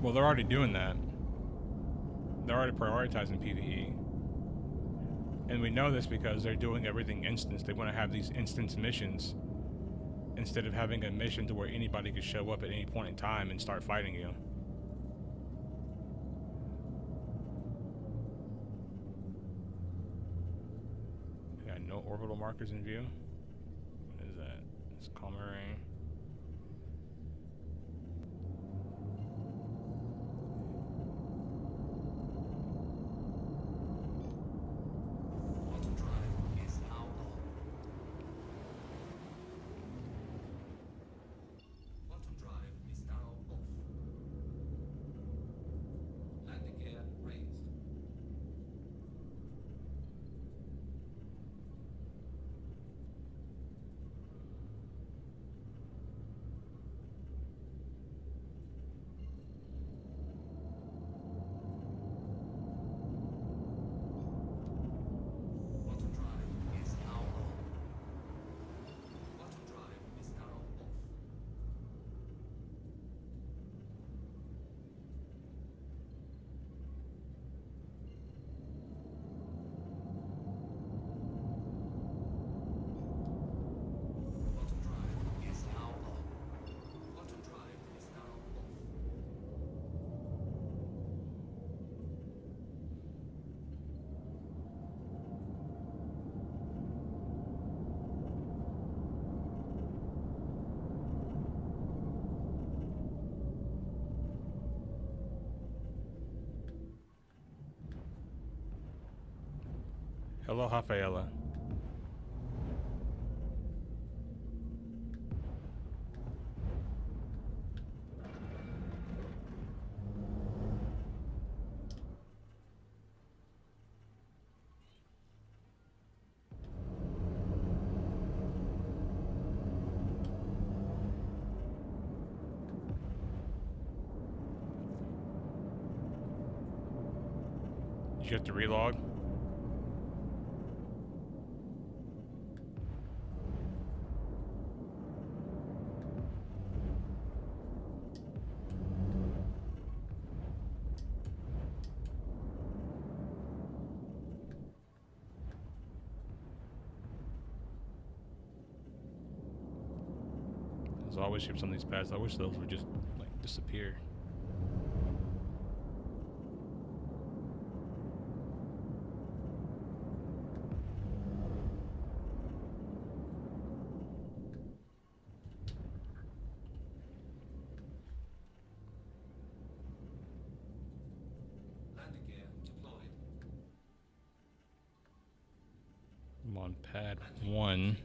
Well, they're already doing that. They're already prioritizing PvE. And we know this because they're doing everything instance. They want to have these instance missions instead of having a mission to where anybody could show up at any point in time and start fighting you. We got no orbital markers in view. What is that? It's Comering. Quantum drive is now on. Quantum drive is now off. Landing gear raised. Quantum drive is now on. Quantum drive is now off. Quantum drive is now on. Quantum drive is now off. Hello, Rafaela. You have to relog. There's always ships on these pads. I wish those would just like disappear. Landing gear deployed. I'm on pad 1.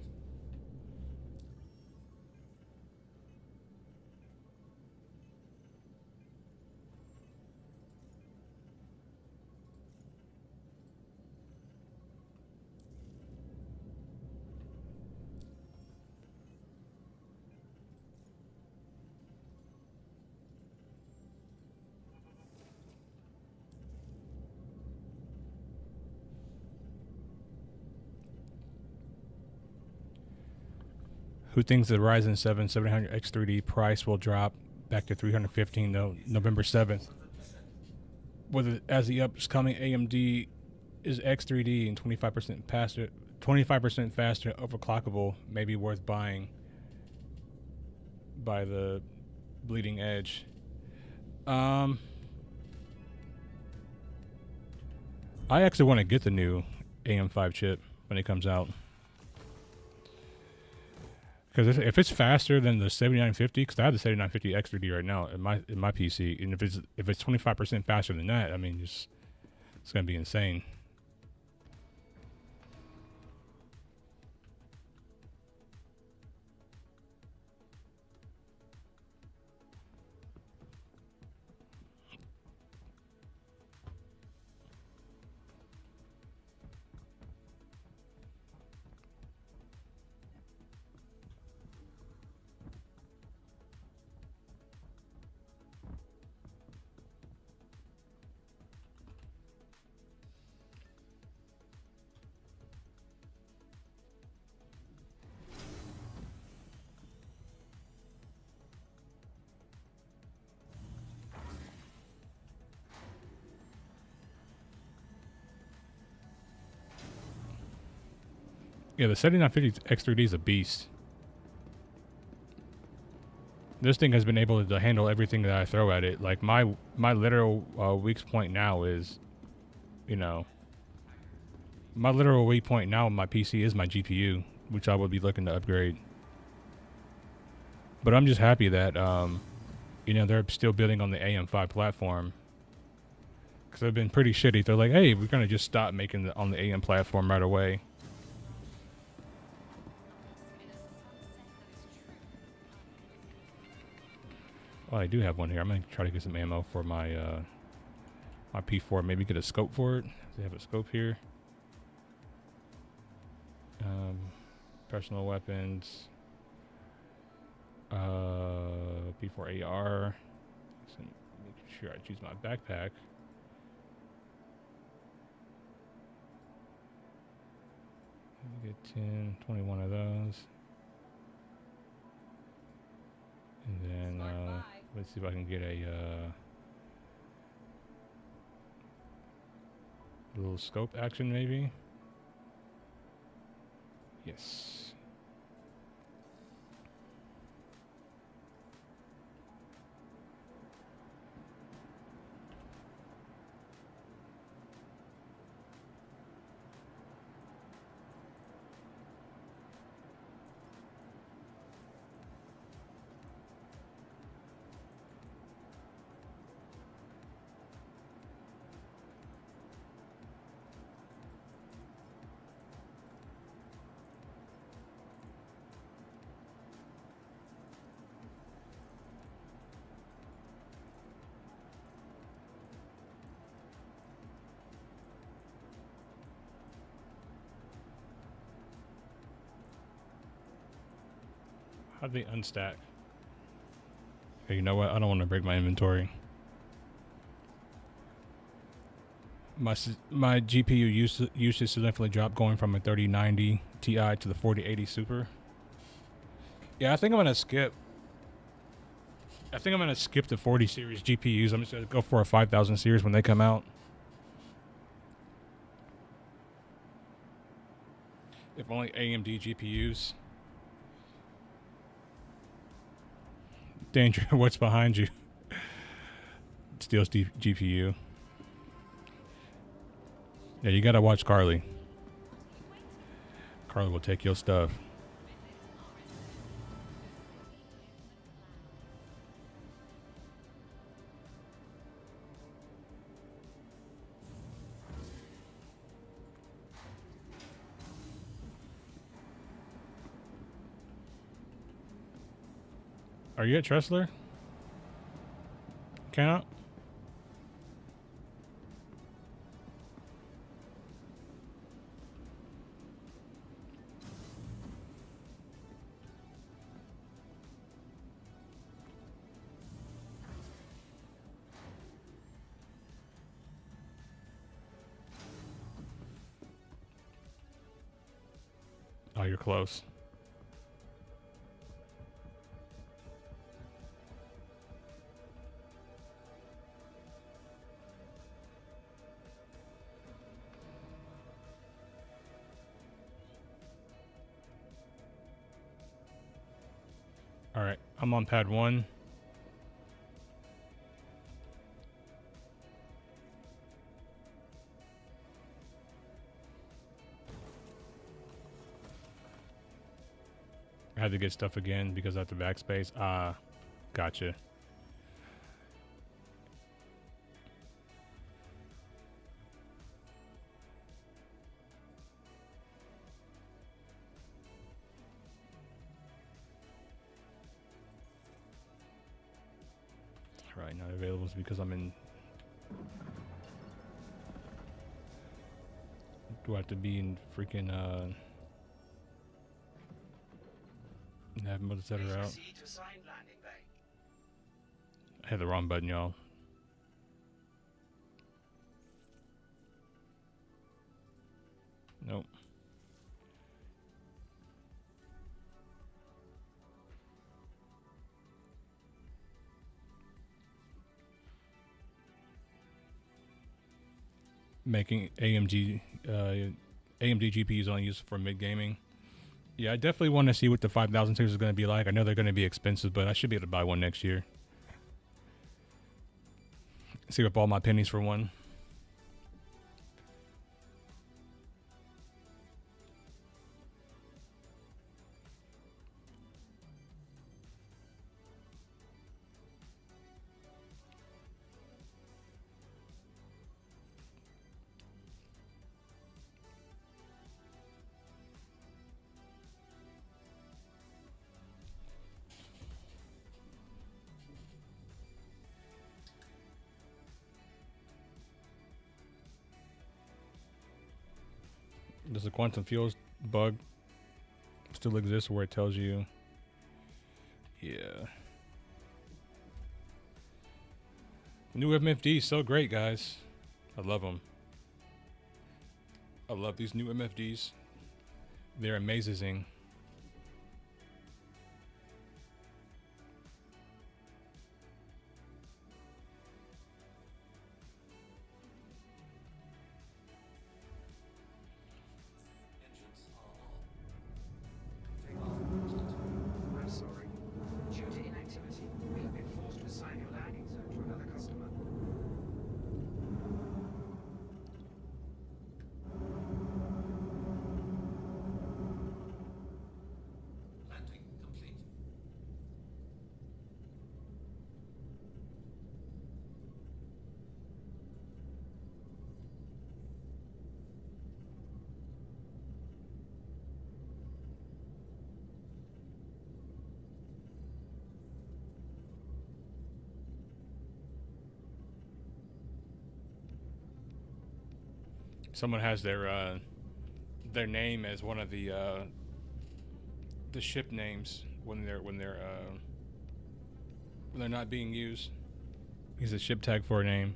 Who thinks the Ryzen 7 700X3D price will drop back to 315 November 7th? Whether as the upcoming AMD is X3D and 25% faster overclockable may be worth buying. by the bleeding edge. I actually want to get the new AM5 chip when it comes out. Because if it's faster than the 7950, because I have the 7950 X3D right now in my PC, and if it's 25% faster than that, I mean, it's gonna be insane. Yeah, the 7950 X3D is a beast. This thing has been able to handle everything that I throw at it. Like my literal weak point now is, you know, my literal weak point now on my PC is my GPU, which I would be looking to upgrade. But I'm just happy that, you know, they're still building on the AM5 platform. Because they've been pretty shitty. They're like, hey, we're going to just stop making on the AM platform right away. Oh, I do have one here. I'm going to try to get some ammo for my my P4. Maybe get a scope for it. They have a scope here. Personal weapons. P4 AR. So make sure I choose my backpack. Get 10, 21 of those. And then let's see if I can get a little scope action maybe. Yes. How'd they unstack? Hey, you know what? I don't want to break my inventory. My GPU usage significantly dropped going from a 3090 Ti to the 4080 Super. Yeah, I think I'm gonna skip. I think I'm gonna skip the 40 series GPUs. I'm just gonna go for a 5000 series when they come out. If only AMD GPUs. Danger, what's behind you? Steals GPU. Yeah, you gotta watch Carly. Carly will take your stuff. Are you at Tressler? Count? Oh, you're close. All right. I'm on pad 1. I had to get stuff again because I have to backspace. Ah, gotcha. Right, not available is because I'm in. Do I have to be in freaking have mother set her out? Proceed to assigned landing bay. I had the wrong button, y'all. Nope. Making AMD GPUs only used for mid gaming. Yeah, I definitely want to see what the 5006 is going to be like. I know they're going to be expensive, but I should be able to buy one next year. Save up all my pennies for one. Does the quantum fields bug still exist where it tells you? Yeah. New MFD is so great, guys. I love them. I love these new MFDs. They're amazing. Engines are on. Take off. I'm sorry. Due to inactivity, we have been forced to assign your landing zone to another customer. Landing complete. Someone has their name as one of the ship names when they're not being used. Use a ship tag for a name.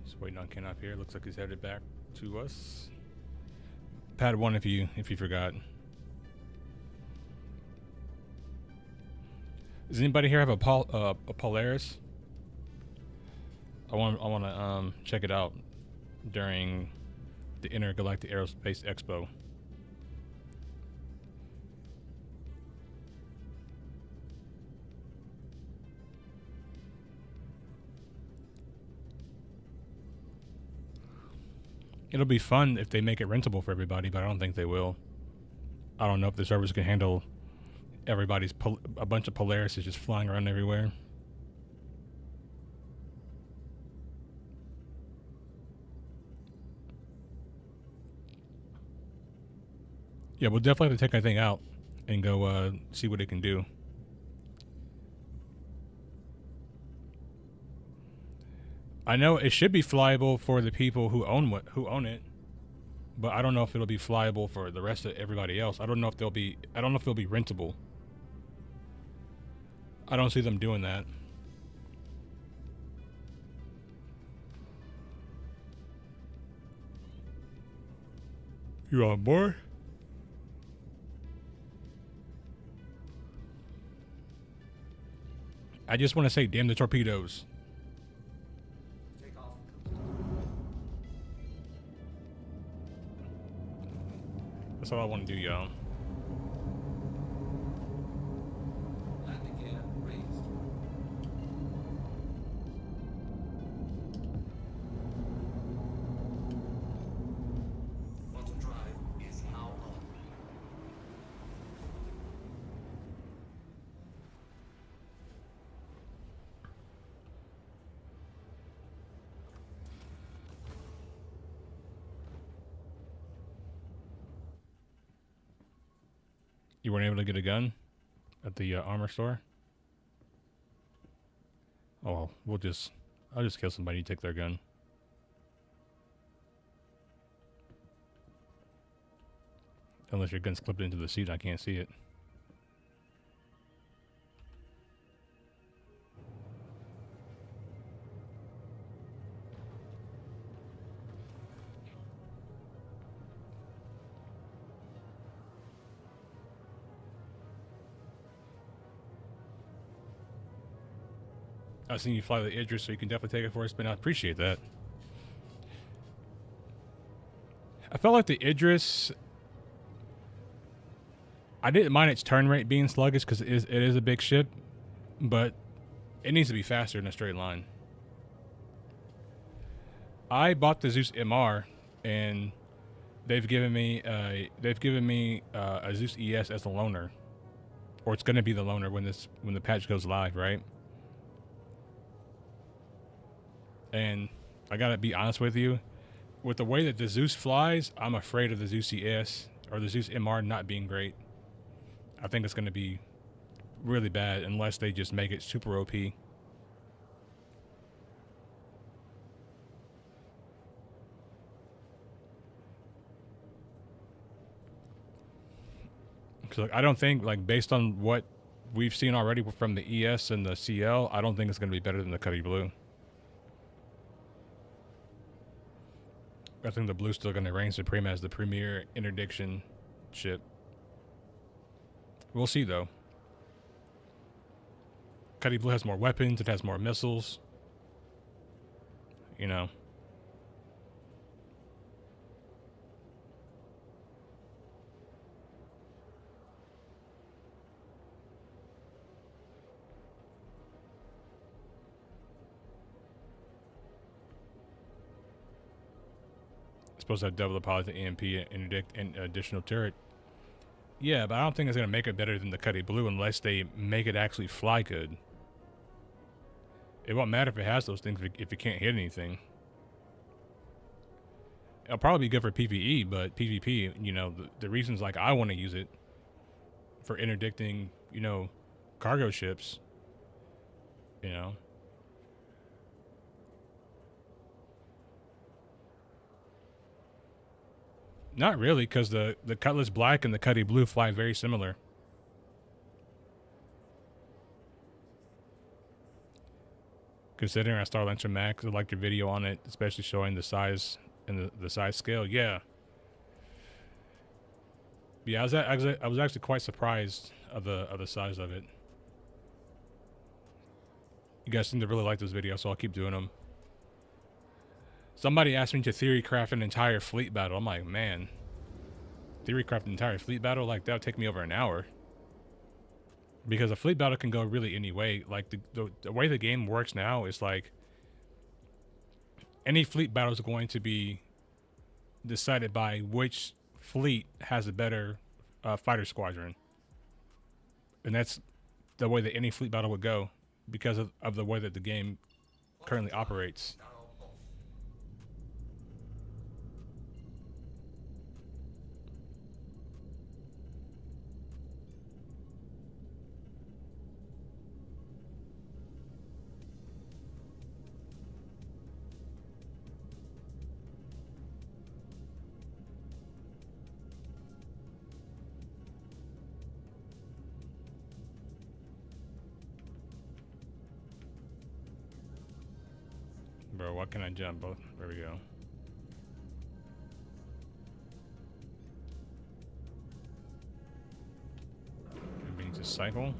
Just waiting on Ken up here. Looks like he's headed back to us. Pad 1 if you forgot. Does anybody here have a Polaris? I want to check it out during the Intergalactic Aerospace Expo. It'll be fun if they make it rentable for everybody, but I don't think they will. I don't know if the servers can handle everybody's a bunch of Polarises just flying around everywhere. Yeah, we'll definitely have to take that thing out and go see what it can do. I know it should be flyable for the people who own it, but I don't know if it'll be flyable for the rest of everybody else. I don't know if it'll be rentable. I don't see them doing that. You on board? I just want to say, damn the torpedoes. Take off. That's all I want to do, y'all. Landing gear raised. Quantum drive is now on. You weren't able to get a gun at the armor store? Oh, well, I'll just kill somebody and take their gun. Unless your gun's clipped into the seat, I can't see it. I've seen you fly the Idris, so you can definitely take it for us, but I appreciate that. I felt like the Idris, I didn't mind its turn rate being sluggish because it is a big ship, but it needs to be faster in a straight line. I bought the Zeus MR, and they've given me a Zeus ES as the loaner, or it's going to be the loaner when the patch goes live, right? And I gotta be honest with you, with the way that the Zeus flies, I'm afraid of the Zeus ES or the Zeus MR not being great. I think it's gonna be really bad unless they just make it super OP. Because I don't think, like, based on what we've seen already from the ES and the CL, I don't think it's gonna be better than the Cuddy Blue. I think the Blue's still going to reign supreme as the premier interdiction ship. We'll see, though. Cuddy Blue has more weapons. It has more missiles. You know. Supposed to have double the power of the EMP and interdict an additional turret. Yeah, but I don't think it's going to make it better than the Cuddy Blue unless they make it actually fly good. It won't matter if it has those things if it can't hit anything. It'll probably be good for PvE, but PvP, you know, the reasons like I want to use it for interdicting, you know, cargo ships, you know. Not really, because the Cutlass Black and the Cuddy Blue fly very similar. Considering I STAR-LLVH-YMVM Max, I liked your video on it, especially showing the size and the size scale. Yeah. Yeah, I was actually quite surprised of the size of it. You guys seem to really like this video, so I'll keep doing them. Somebody asked me to theory craft an entire fleet battle. I'm like, man, theory craft an entire fleet battle? Like, that would take me over an hour. Because a fleet battle can go really any way. Like, the way the game works now is like, any fleet battle is going to be decided by which fleet has a better fighter squadron. And that's the way that any fleet battle would go because of the way that the game currently operates. Bro, why can't I jump? Oh, there we go. It means to cycle.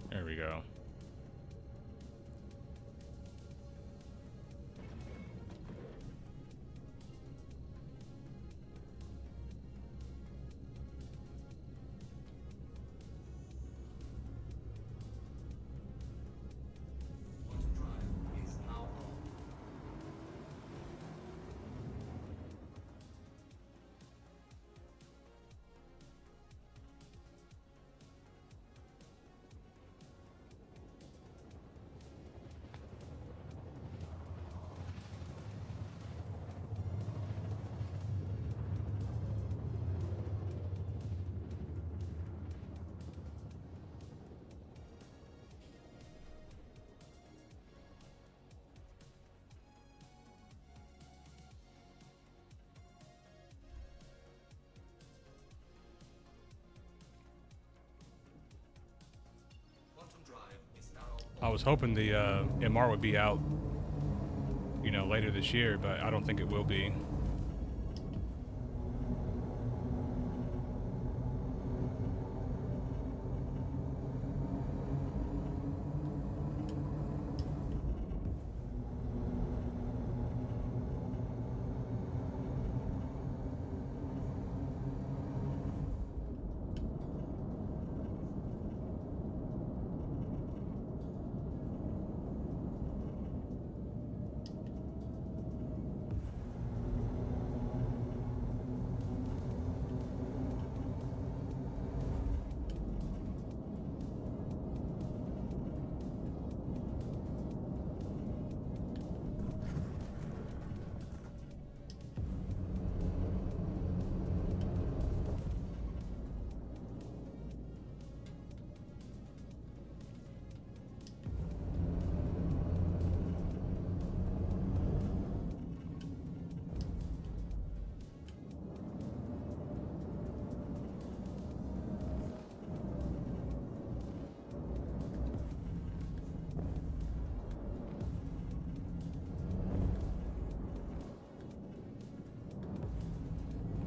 There we go. Quantum drive is now on. Quantum drive is now I was hoping the MR would be out, you know, later this year, but I don't think it will be.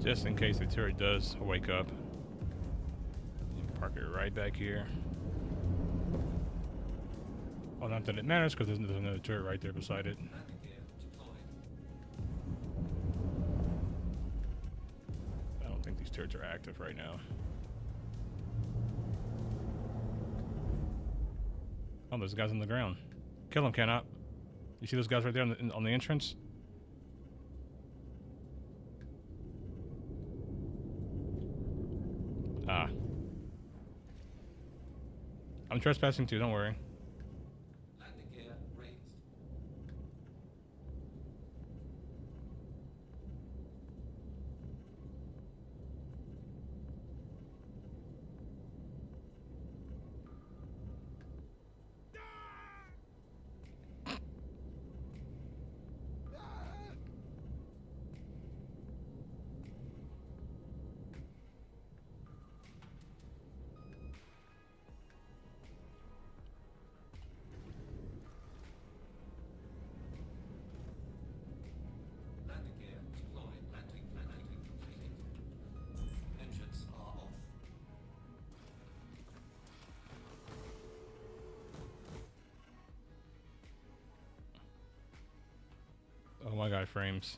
Just in case the turret does wake up. Park it right back here. Oh, not that it matters because there's another turret right there beside it. landing gear deployed. I don't think these turrets are active right now. Oh, there's guys on the ground. Kill them, cannot. You see those guys right there on the entrance? Ah. I'm trespassing too, don't worry. Landing gear raised. Landing gear deployed. Landing completed. Engines are off. Oh my god, frames.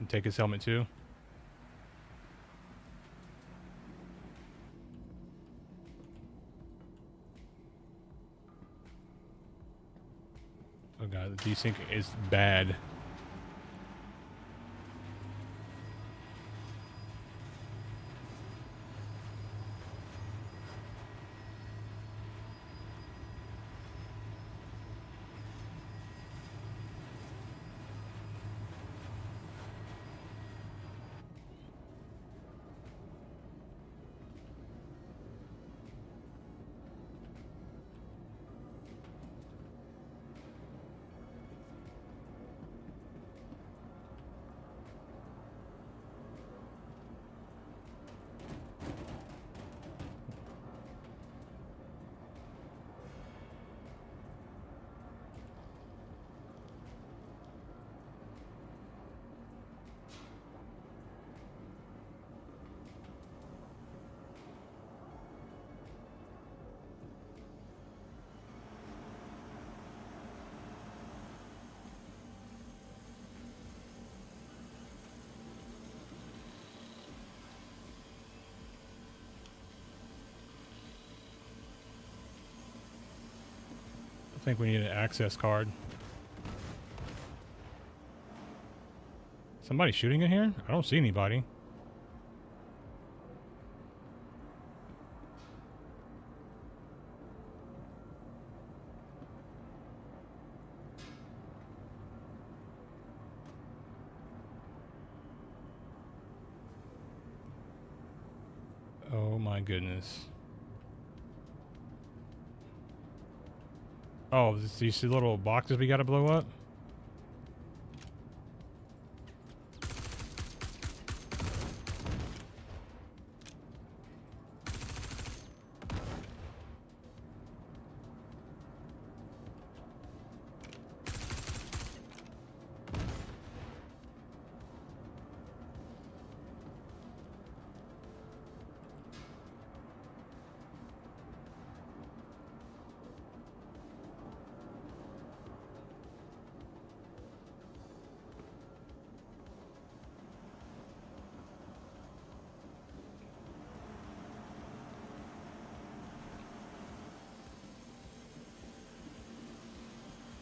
And take his helmet too. Oh god, the desync is bad. I think we need an access card. Somebody shooting in here? I don't see anybody. Oh my goodness. Oh, these little boxes we gotta blow up?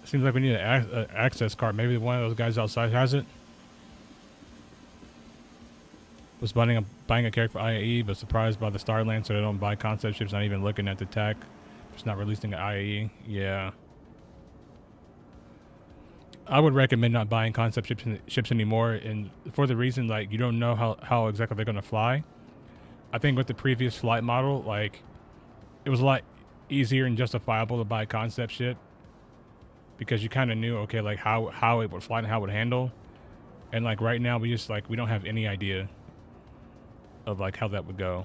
Seems like we need an access card. Maybe one of those guys outside has it. Was buying a character for IAE, but surprised by the STAR-LLVH, so they don't buy concept ships, not even looking at the tech. Just not releasing an IAE. Yeah. I would recommend not buying concept ships anymore, and for the reason, like, you don't know how exactly they're going to fly. I think with the previous flight model, like, it was a lot easier and justifiable to buy a concept ship, because you kind of knew, okay, like how it would fly and how it would handle. And like right now, we don't have any idea of like how that would go.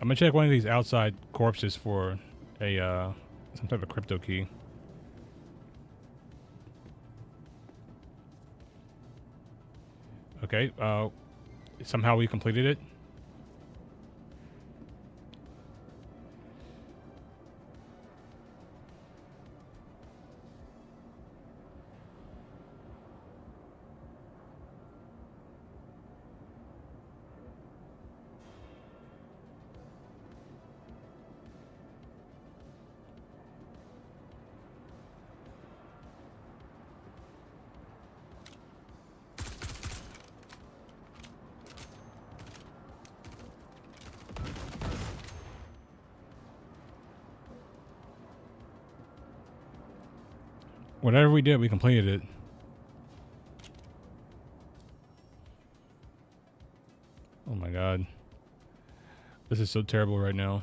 I'm gonna check one of these outside corpses for a some type of crypto key. Okay, somehow we completed it. Whatever we did, we completed it. Oh my god. This is so terrible right now.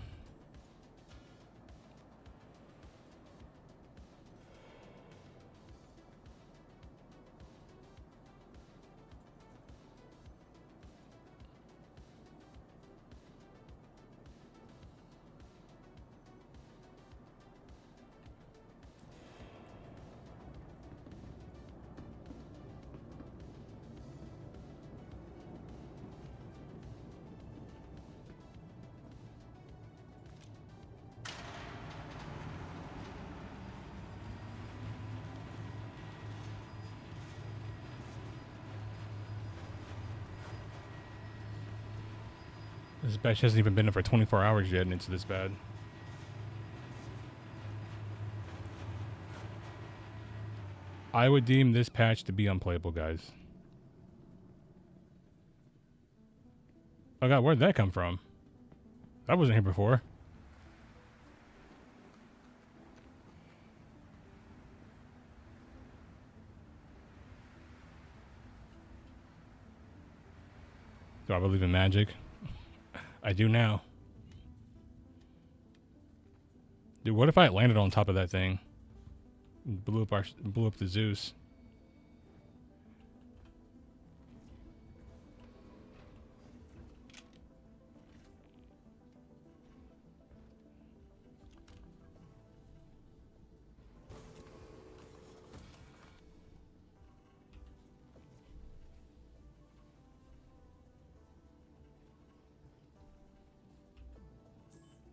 This patch hasn't even been there for 24 hours yet, and it's this bad. I would deem this patch to be unplayable, guys. Oh god, where'd that come from? That wasn't here before. Do I believe in magic? I do now. Dude, what if I landed on top of that thing? Blew up the Zeus.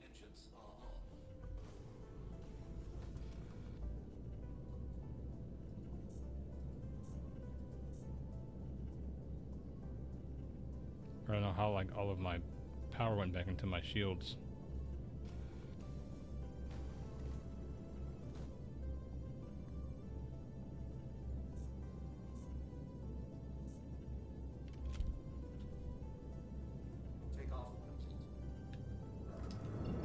Engines are on. I don't know how like all of my power went back into my shields. Take off complete.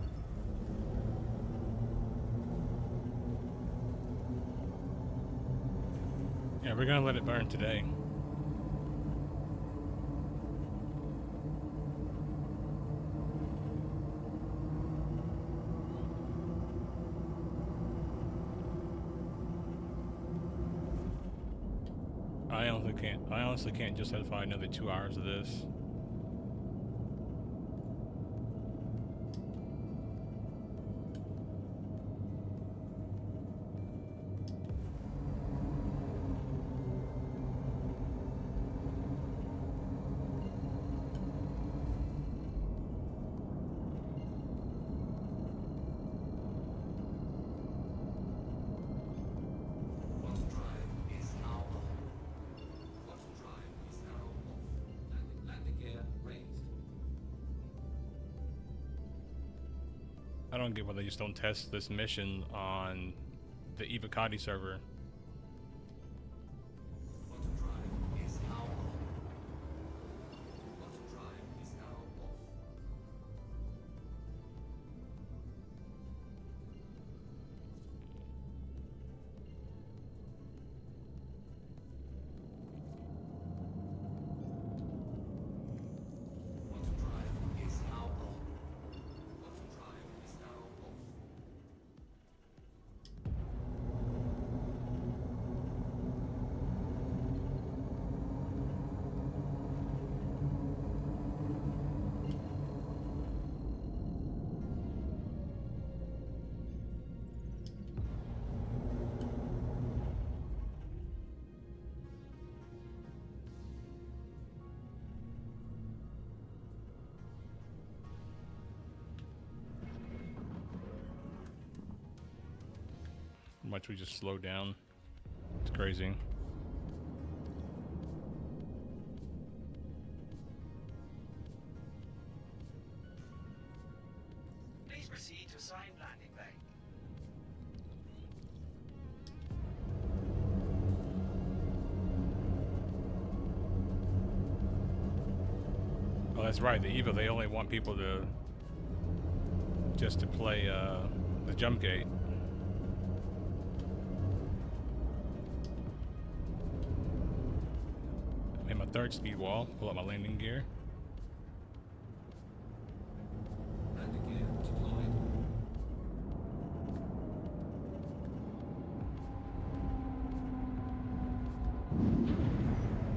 Yeah, we're gonna let it burn today. I honestly can't justify another 2 hours of this. Quantum drive is now on. Quantum drive is now off. Landing gear raised. I don't get why they just don't test this mission on the Evocati server. Quantum drive is now on. Quantum drive is now off. Quantum drive is now on. Quantum drive is now off. How much we just slowed down. It's crazy. Please proceed to assigned landing bay. Oh, that's right. The Evo, they only want people to just to play the jump gate. Made my third speed wall. Pull up my landing gear. Landing gear deployed.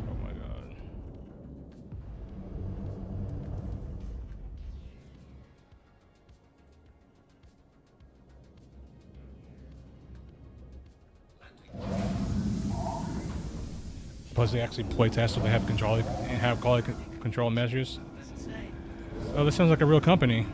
Oh my god. Landing. Plus, they actually play test, so they have quality control measures. Oh, this sounds like a real company.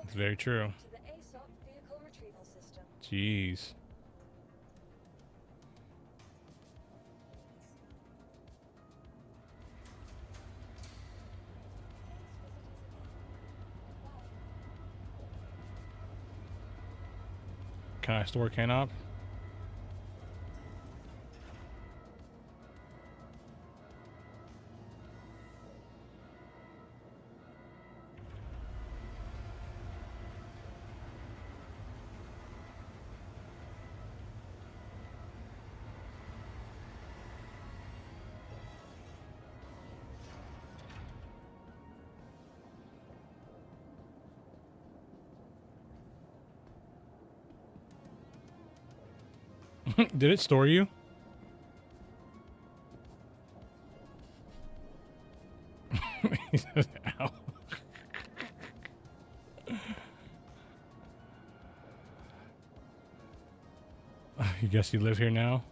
It's very true. To the ASOP vehicle retrieval system. Jeez. Can I store Canop? Did it store you? He says, ow. You guess you live here now?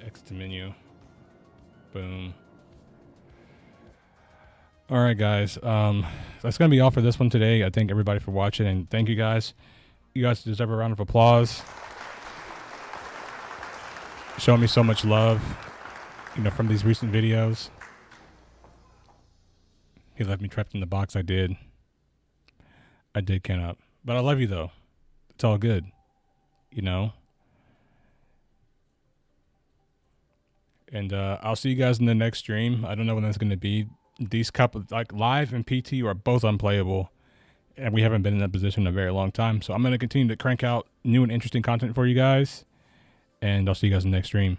X to menu. Boom. All right, guys. That's gonna be all for this one today. I thank everybody for watching, and thank you guys. You guys deserve a round of applause. Showing me so much love, you know, from these recent videos. He left me trapped in the box. I did Ken up, but I love you though. It's all good, you know. And I'll see you guys in the next stream. I don't know when that's going to be. These couple, like live and PT, are both unplayable. And we haven't been in that position in a very long time. So I'm going to continue to crank out new and interesting content for you guys. And I'll see you guys in the next stream.